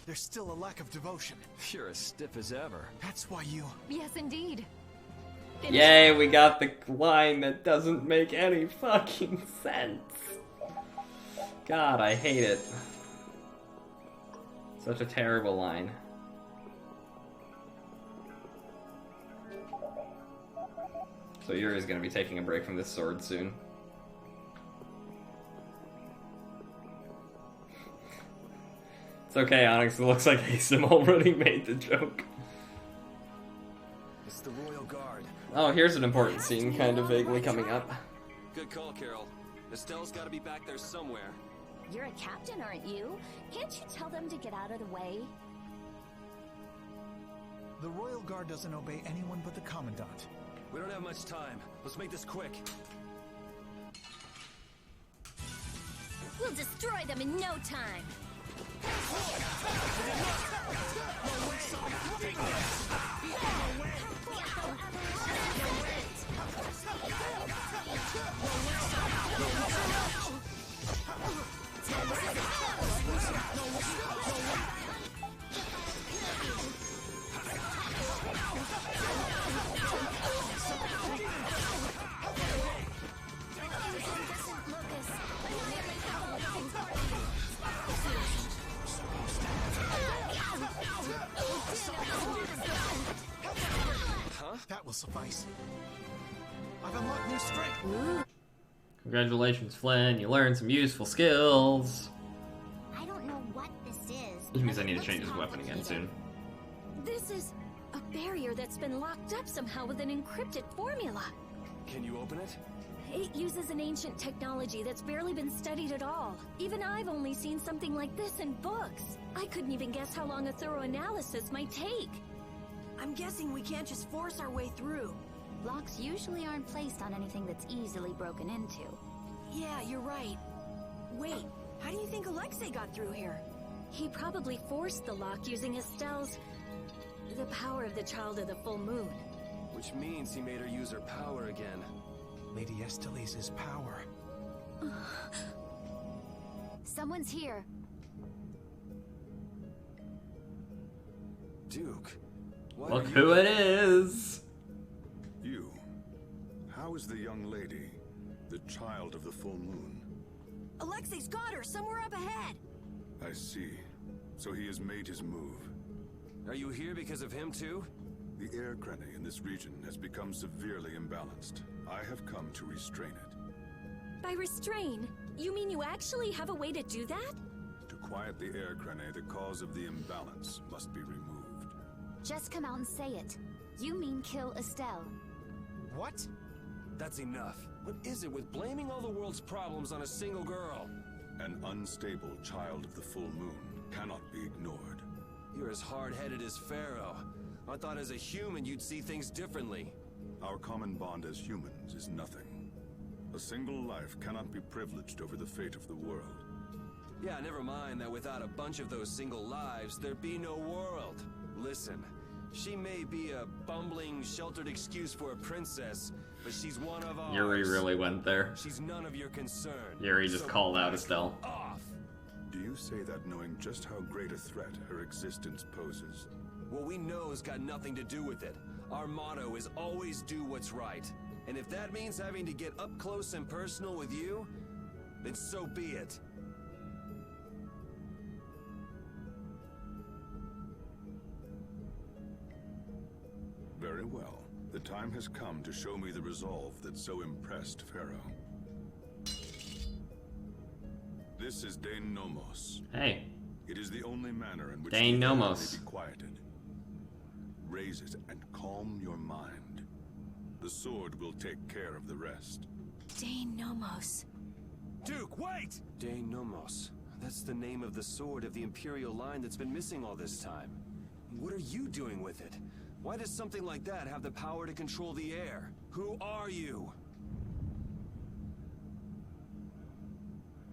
There's still a lack of devotion. You're as stiff as ever. That's why you... Yes, indeed. Yay, we got the line that doesn't make any fucking sense. God, I hate it. Such a terrible line. So Yuri's gonna be taking a break from this sword soon. It's okay, Onyx. It looks like Asim already made the joke. It's the Royal Guard. Oh, here's an important scene kind of vaguely coming up. Good call, Carol. Estelle's gotta be back there somewhere. You're a captain, aren't you? Can't you tell them to get out of the way? The Royal Guard doesn't obey anyone but the Commandant. We don't have much time. Let's make this quick. We'll destroy them in no time. That will suffice. I've unlocked new strength. Congratulations, Flynn. You learned some useful skills. I don't know what this is. Which means I need to change his weapon again soon. This is a barrier that's been locked up somehow with an encrypted formula. Can you open it? It uses an ancient technology that's barely been studied at all. Even I've only seen something like this in books. I couldn't even guess how long a thorough analysis might take. I'm guessing we can't just force our way through. Locks usually aren't placed on anything that's easily broken into. Yeah, you're right. Wait, how do you think Alexei got through here? He probably forced the lock using Estelle's... the power of the Child of the Full Moon. Which means he made her use her power again. Lady Estelise's power. Someone's here. Duke. What Look who it is! You. How is the young lady? The Child of the Full Moon? Alexei's got her somewhere up ahead. I see. So he has made his move. Are you here because of him too? The air crenny in this region has become severely imbalanced. I have come to restrain it. By restrain, you mean you actually have a way to do that? To quiet the air crenny, the cause of the imbalance must be removed. Just come out and say it. You mean kill Estelle. What? That's enough. What is it with blaming all the world's problems on a single girl? An unstable child of the full moon cannot be ignored. You're as hard-headed as Pharaoh. I thought as a human you'd see things differently. Our common bond as humans is nothing. A single life cannot be privileged over the fate of the world. Yeah, never mind that without a bunch of those single lives, there'd be no world. Listen, she may be a bumbling, sheltered excuse for a princess, but she's one of ours. Yuri really went there. She's none of your concern. Yuri just called out Estelle. Off! Do you say that knowing just how great a threat her existence poses? What we know has got nothing to do with it. Our motto is always do what's right. And if that means having to get up close and personal with you, then so be it. Very well. The time has come to show me the resolve that so impressed Pharaoh. This is Dane Nomos. Hey. It is the only manner in which Dane the air Nomos. may be quieted. Raise it and calm your mind. The sword will take care of the rest. Dane Nomos. Duke, wait! Dane Nomos. That's the name of the sword of the Imperial line that's been missing all this time. What are you doing with it? Why does something like that have the power to control the air? Who are you?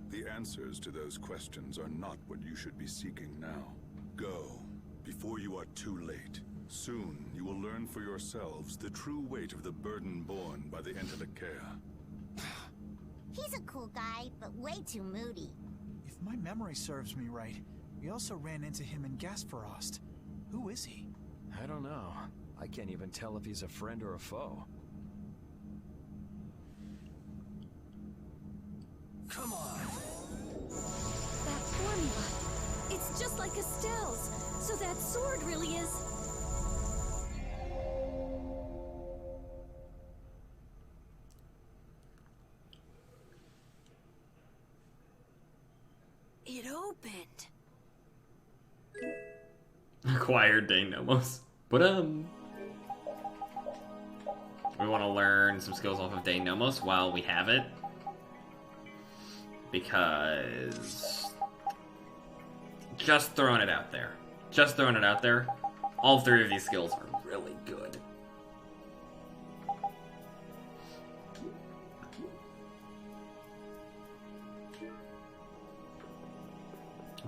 The answers to those questions are not what you should be seeking now. Go, before you are too late. Soon, you will learn for yourselves the true weight of the burden borne by the Entelekea. He's a cool guy, but way too moody. If my memory serves me right, we also ran into him in Gasparost. Who is he? I don't know. I can't even tell if he's a friend or a foe. Come on! That formula. It's just like Estelle's. So that sword really is... It opened. Acquired Dane Nomos. But we want to learn some skills off of Dane Nomos while we have it. Because just throwing it out there. Just throwing it out there. All three of these skills are really good.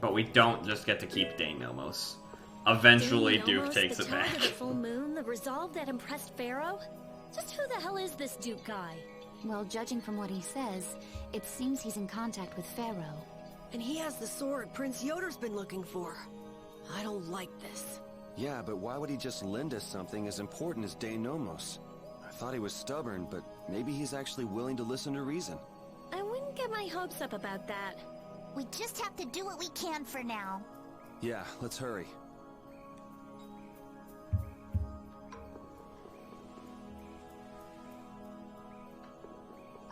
But we don't just get to keep Dane Nomos. Eventually, Dane Duke Nomos, takes the it Child back. of the full moon, the resolve that impressed Pharaoh? Just who the hell is this Duke guy? Well, judging from what he says, it seems he's in contact with Pharaoh. And he has the sword Prince Yoder's been looking for. I don't like this. Yeah, but why would he just lend us something as important as Dane Nomos? I thought he was stubborn, but maybe he's actually willing to listen to reason. I wouldn't get my hopes up about that. We just have to do what we can for now. Yeah, let's hurry.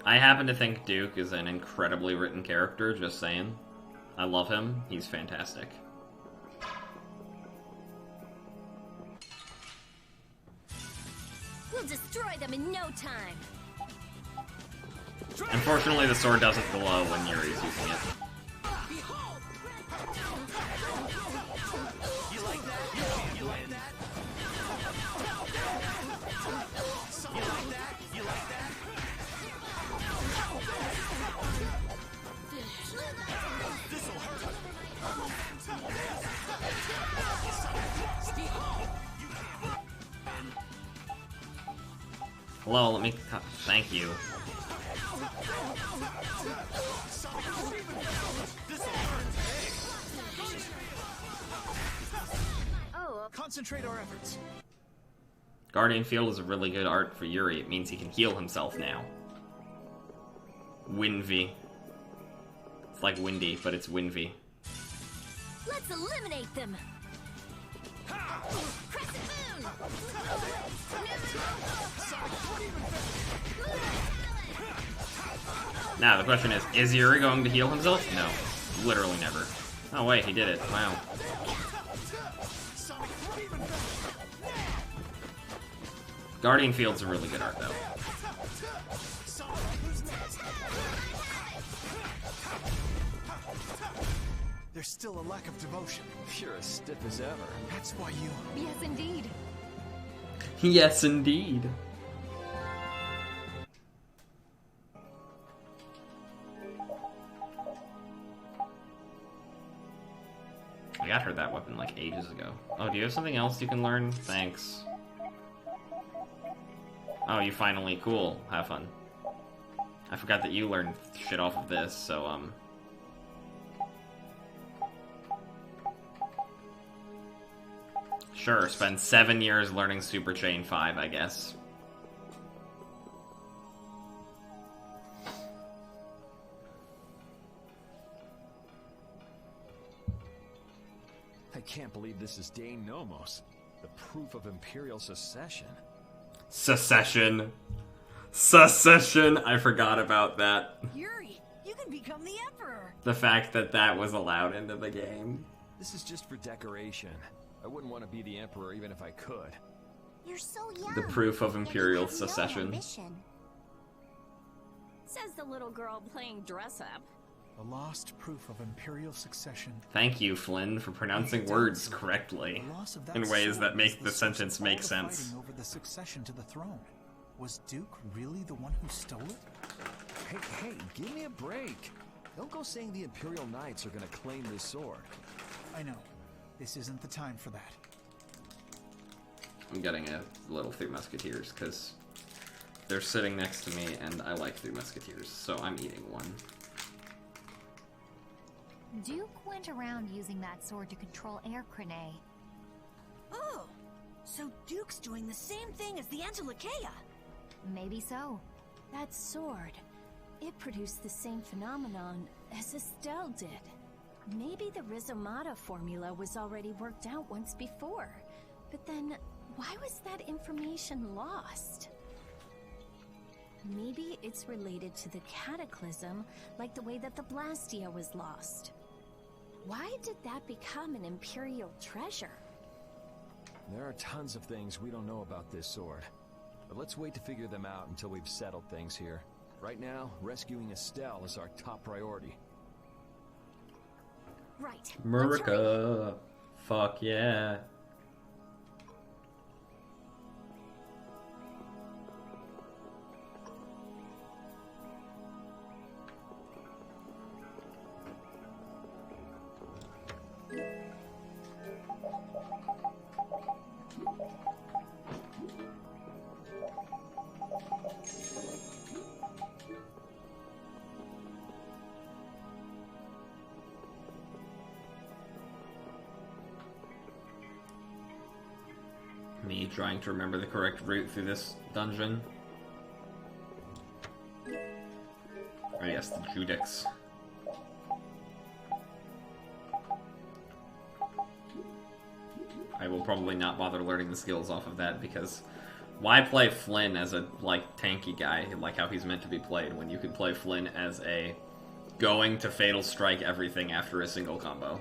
I happen to think Duke is an incredibly written character, just saying. I love him. He's fantastic. We'll destroy them in no time. Unfortunately, the sword doesn't glow when Yuri's using it. You like that? You like that? You like that? You like that? This'll hurt. Hello, let me... Thank you. Concentrate our efforts. Guardian Field is a really good art for Yuri. It means he can heal himself now. Winvy. It's like windy, but it's Winvy. Let's eliminate them. Crescent Moon! Now, the question is Yuri going to heal himself? No. Literally never. Oh wait, he did it. Wow. Guardian Field's a really good art, though. There's still a lack of devotion. You're as stiff as ever. That's why you... Yes, indeed. Yes, indeed. I got her that weapon like ages ago. Oh, do you have something else you can learn? Thanks. Oh, you finally... Cool. Have fun. I forgot that you learned shit off of this, so, Sure, spend 7 years learning Super Chain 5, I guess. I can't believe this is Dane Nomos, the proof of Imperial secession. Secession. Secession! I forgot about that. Yuri, you can and become the Emperor. The fact that that was allowed into the game. This is just for decoration. I wouldn't want to be the Emperor even if I could. You're so young. The proof of and you imperial have no secession. ambition. Says the little girl playing dress up. The lost proof of imperial succession. Thank you, Flynn, for pronouncing words correctly The loss of that in ways sword that was make the the source sentence of make all the sense. fighting over the succession to the throne. Was Duke really the one who stole it? Hey, give me a break. Don't go saying the Imperial Knights are gonna claim this sword. I know. This isn't the time for that. I'm getting a little Three Musketeers because they're sitting next to me and I like Three Musketeers, so I'm eating one. Duke went around using that sword to control Air Crane. Oh, so Duke's doing the same thing as the Antilocheia. Maybe so. That sword, it produced the same phenomenon as Estelle did. Maybe the Rhizomata formula was already worked out once before. But then, why was that information lost? Maybe it's related to the Cataclysm, like the way that the Blastia was lost. Why did that become an Imperial treasure? There are tons of things we don't know about this sword. But let's wait to figure them out until we've settled things here. Right now, rescuing Estelle is our top priority. Right. America. Fuck yeah. Me trying to remember the correct route through this dungeon. Oh yes, the Judix. I will probably not bother learning the skills off of that because why play Flynn as a tanky guy, like how he's meant to be played, when you could play Flynn as a going to Fatal Strike everything after a single combo?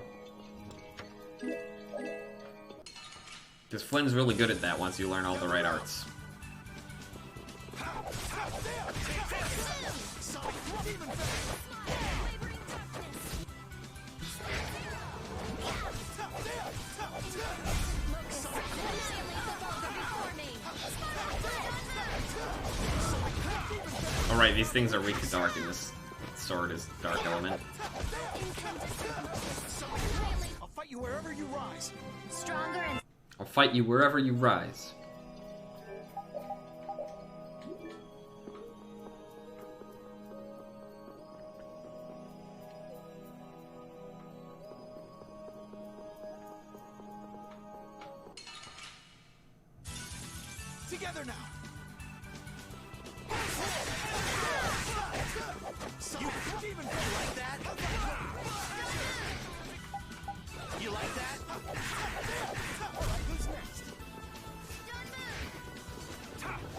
Because Flynn's really good at that once you learn all the right arts. Alright, these things are weak to dark, and this sword is dark element. I'll fight you wherever you rise. Stronger and I'll fight you wherever you rise. Together now. You even like that? You like that? Who's next?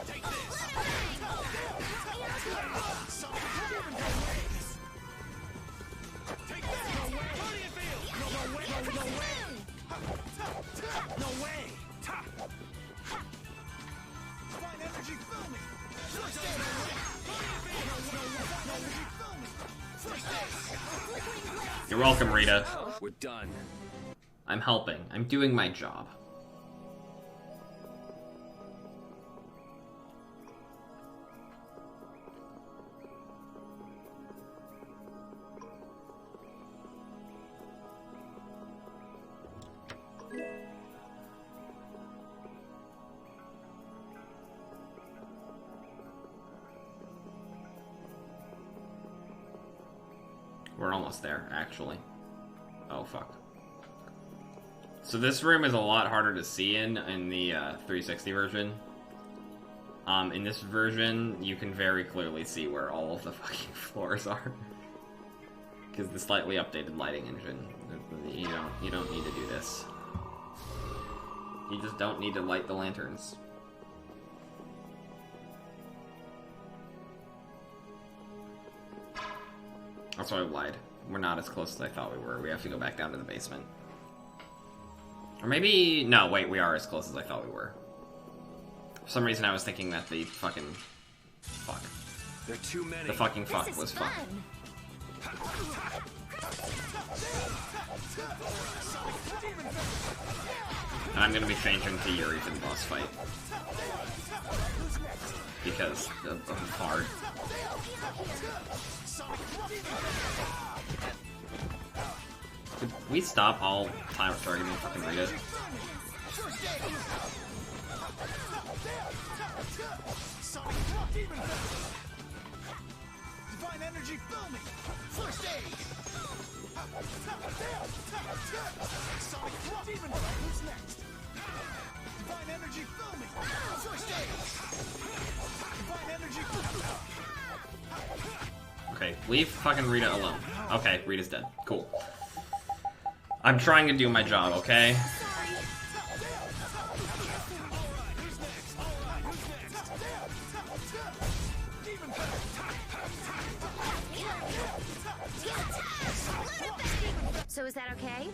Take this. Take that. How do you feel? No way. No way. Find energy, fill me. You're welcome, Rita. We're done. I'm helping. I'm doing my job. We're almost there, actually. Oh, fuck. So this room is a lot harder to see in the 360 version. In this version, you can very clearly see where all of the fucking floors are. Because the slightly updated lighting engine. You don't need to do this. You just don't need to light the lanterns. That's why I lied. We're not as close as I thought we were. We have to go back down to the basement. Or maybe... No, wait, we are as close as I thought we were. For some reason I was thinking that the fucking... Fuck. There are too many. The fucking fuck was fuck. And I'm gonna be changing to Yuri for the boss fight. Because of hard. Could we stop all time targeting fucking Rita? Divine energy, fill me! First aid! Sonic Demon! Who's next? Divine energy, fill me! First aid! Divine energy, fill me! Okay, leave fucking Rita alone. Okay, Rita's dead. Cool. I'm trying to do my job, okay? So is that okay?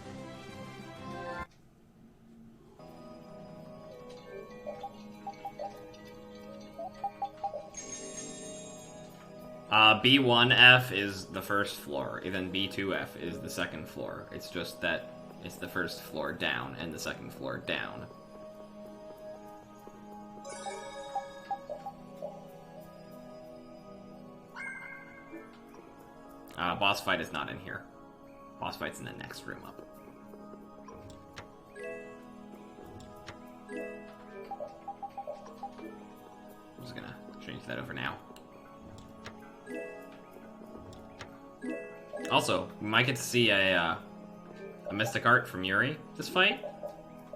B1F is the first floor, and then B2F is the second floor. It's just that it's the first floor down and the second floor down. Boss fight is not in here. Boss fight's in the next room up. I'm just gonna change that over now. Also, we might get to see a mystic art from Yuri this fight.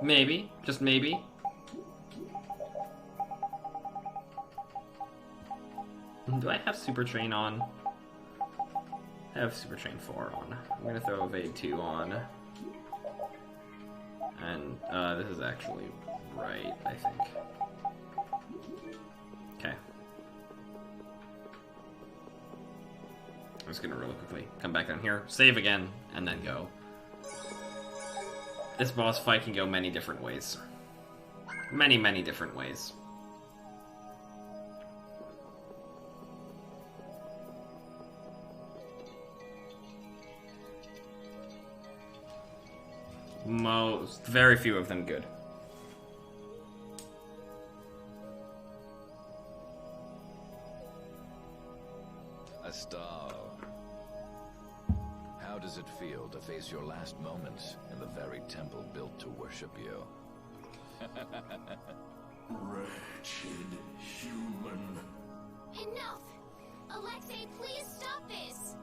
Maybe. Just maybe. Do I have Super Train on? I have Super Train 4 on. I'm gonna throw Evade 2 on. And, this is actually right, I think. Okay. I'm just gonna really quickly come back down here, save again, and then go. This boss fight can go many different ways. Many, many different ways. Very few of them good. Astal, how does it feel to face your last moments in the very temple built to worship you? Wretched human. Enough! Alexei, please stop this!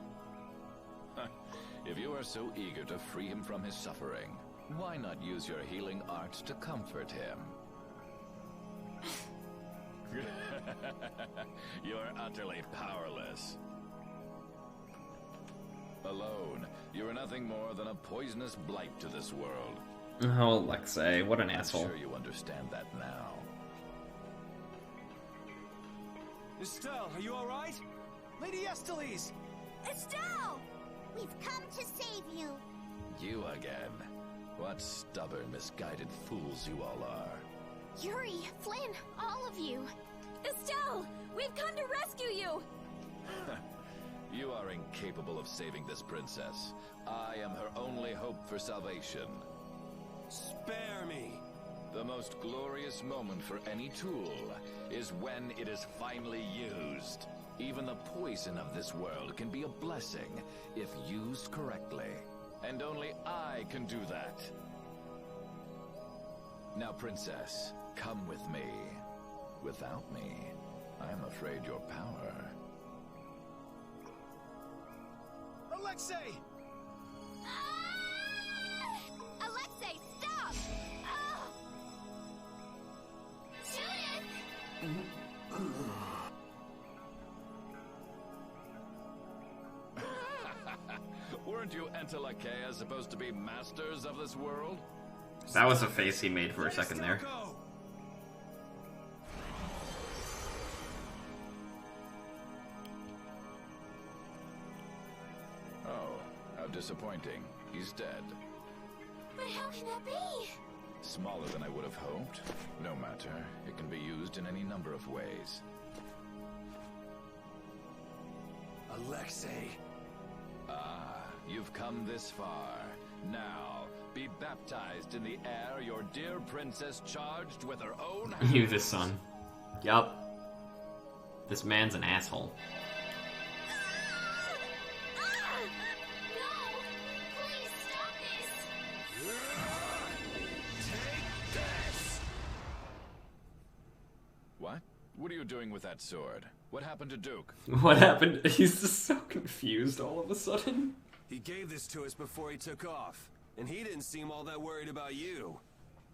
If you are so eager to free him from his suffering, why not use your healing arts to comfort him? You're utterly powerless. Alone, you are nothing more than a poisonous blight to this world. Oh, Alexei, what an asshole. I'm sure you understand that now. Estelle, are you alright? Lady Estellise! Estelle! We've come to save you. You again. What stubborn, misguided fools you all are. Yuri, Flynn, all of you. Estelle, we've come to rescue you. You are incapable of saving this princess. I am her only hope for salvation. Spare me. The most glorious moment for any tool is when it is finally used. Even the poison of this world can be a blessing if used correctly. And only I can do that. Now, princess, come with me. Without me, I am afraid your power... Alexei! Alexei, stop! Ah! Judith! Weren't you Entelakea supposed to be masters of this world? That was a face he made for a second there. Disappointing. He's dead. But how can that be? Smaller than I would have hoped. No matter. It can be used in any number of ways. Alexei. Ah, you've come this far. Now, be baptized in the air your dear princess charged with her own hand. You, this son. Yup. This man's an asshole. What? What are you doing with that sword? What happened to Duke? What happened? He's just so confused all of a sudden. He gave this to us before he took off, and he didn't seem all that worried about you.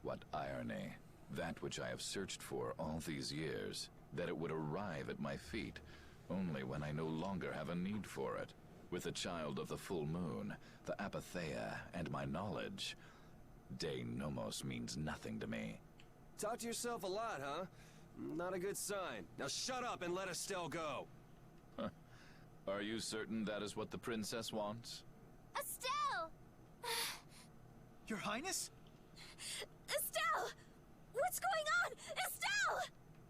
What irony. That which I have searched for all these years, that it would arrive at my feet, only when I no longer have a need for it. With the child of the full moon, the apatheia, and my knowledge, De Nomos means nothing to me. Talk to yourself a lot, huh? Not a good sign. Now shut up and let Estelle go. Huh. Are you certain that is what the princess wants? Estelle! Your Highness? Estelle! What's going on? Estelle!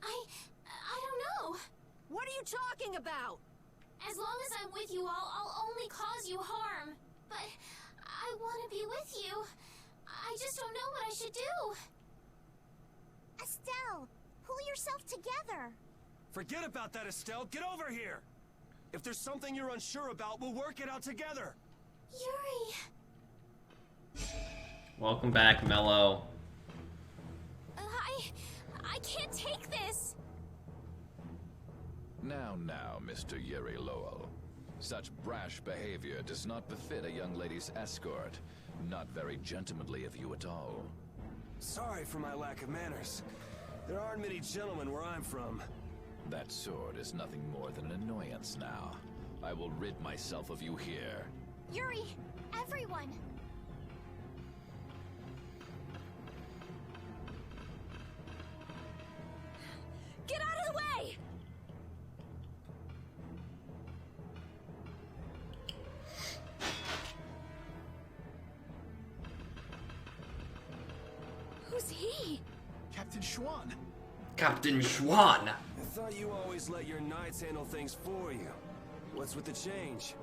I don't know. What are you talking about? As long as I'm with you all, I'll only cause you harm. But I want to be with you. I just don't know what I should do. Estelle, pull yourself together. Forget about that, Estelle. Get over here. If there's something you're unsure about, we'll work it out together. Yuri. Welcome back, Mello. I can't take this. Now, Mr. Yuri Lowell. Such brash behavior does not befit a young lady's escort. Not very gentlemanly of you at all. Sorry for my lack of manners. There aren't many gentlemen where I'm from. That sword is nothing more than an annoyance now. I will rid myself of you here. Yuri, everyone. Get out of the way! Who's he? Captain Schwan. Captain Schwan! I thought you always let your knights handle things for you. What's with the change?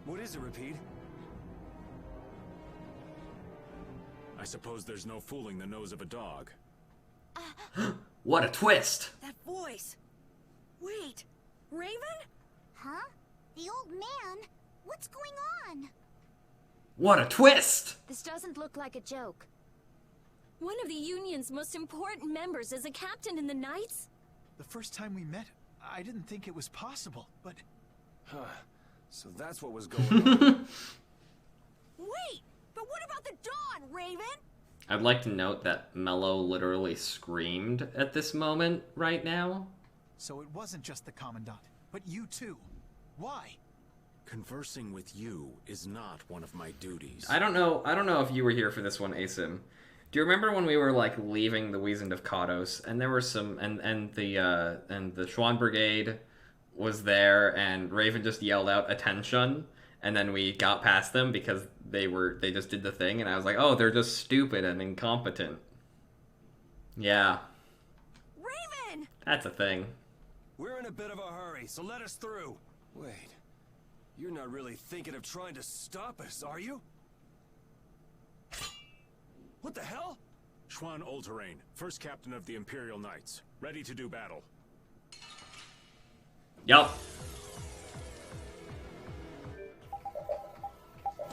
What is it, Repeat? I suppose there's no fooling the nose of a dog. What a twist! That voice. Wait, Raven? Huh? The old man? What's going on? What a twist! This doesn't look like a joke. One of the Union's most important members is a captain in the Knights? The first time we met, I didn't think it was possible, but... Huh. So that's what was going on. Wait! But what about the Dawn, Raven? I'd like to note that Mello literally screamed at this moment right now. So it wasn't just the Commandant, but you too. Why? Conversing with you is not one of my duties. I don't know if you were here for this one, Asim. Do you remember when we were like leaving the Wiesent of Kados, and there were some and the Schwan Brigade was there, and Raven just yelled out attention, and then we got past them because they just did the thing, and I was like, oh, they're just stupid and incompetent. Yeah. Raven! That's a thing. We're in a bit of a hurry, so let us through. Wait. You're not really thinking of trying to stop us, are you? What the hell? Schwan Olterain, first captain of the Imperial Knights. Ready to do battle. Yup.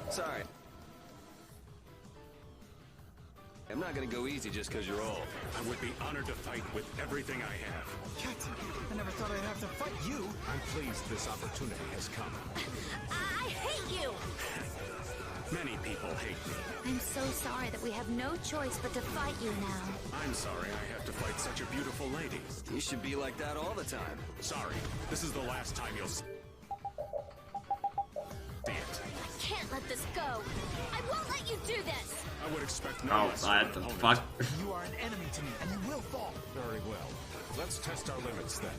Sorry. I'm not gonna go easy just because you're old. I would be honored to fight with everything I have. Captain, I never thought I'd have to fight you. I'm pleased this opportunity has come. I hate you! Many people hate me. I'm so sorry that we have no choice but to fight you now. I'm sorry I have to fight such a beautiful lady. You should be like that all the time. Sorry, this is the last time you'll see it. I can't let let this go. I won't let you do this. I would expect no Oh, less what from the an fuck? opponent. You are an enemy to me, and you will fall. Very well. Let's test our limits then.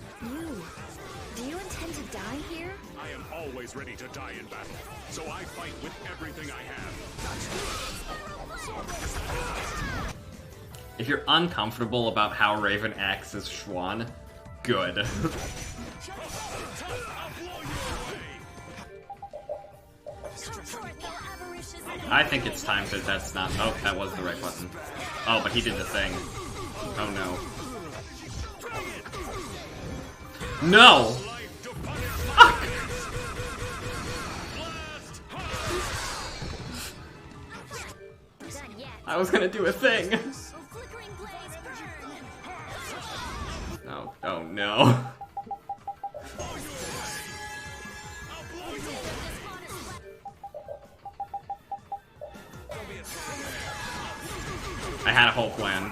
Do you intend to die here? I am always ready to die in battle, so I fight with everything I have. If you're uncomfortable about how Raven acts as Schwan, good. I think it's time to. That's not. Oh, that was the right button. Oh, but he did the thing. Oh no. No! Fuck! I was gonna do a thing. Oh, oh no. I had a whole plan.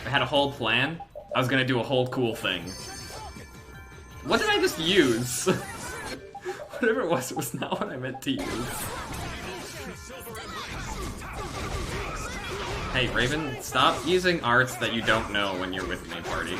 I had a whole plan. I was gonna do a whole cool thing. What did I just use? Whatever it was not what I meant to use. Hey, Raven, stop using arts that you don't know when you're with me, party.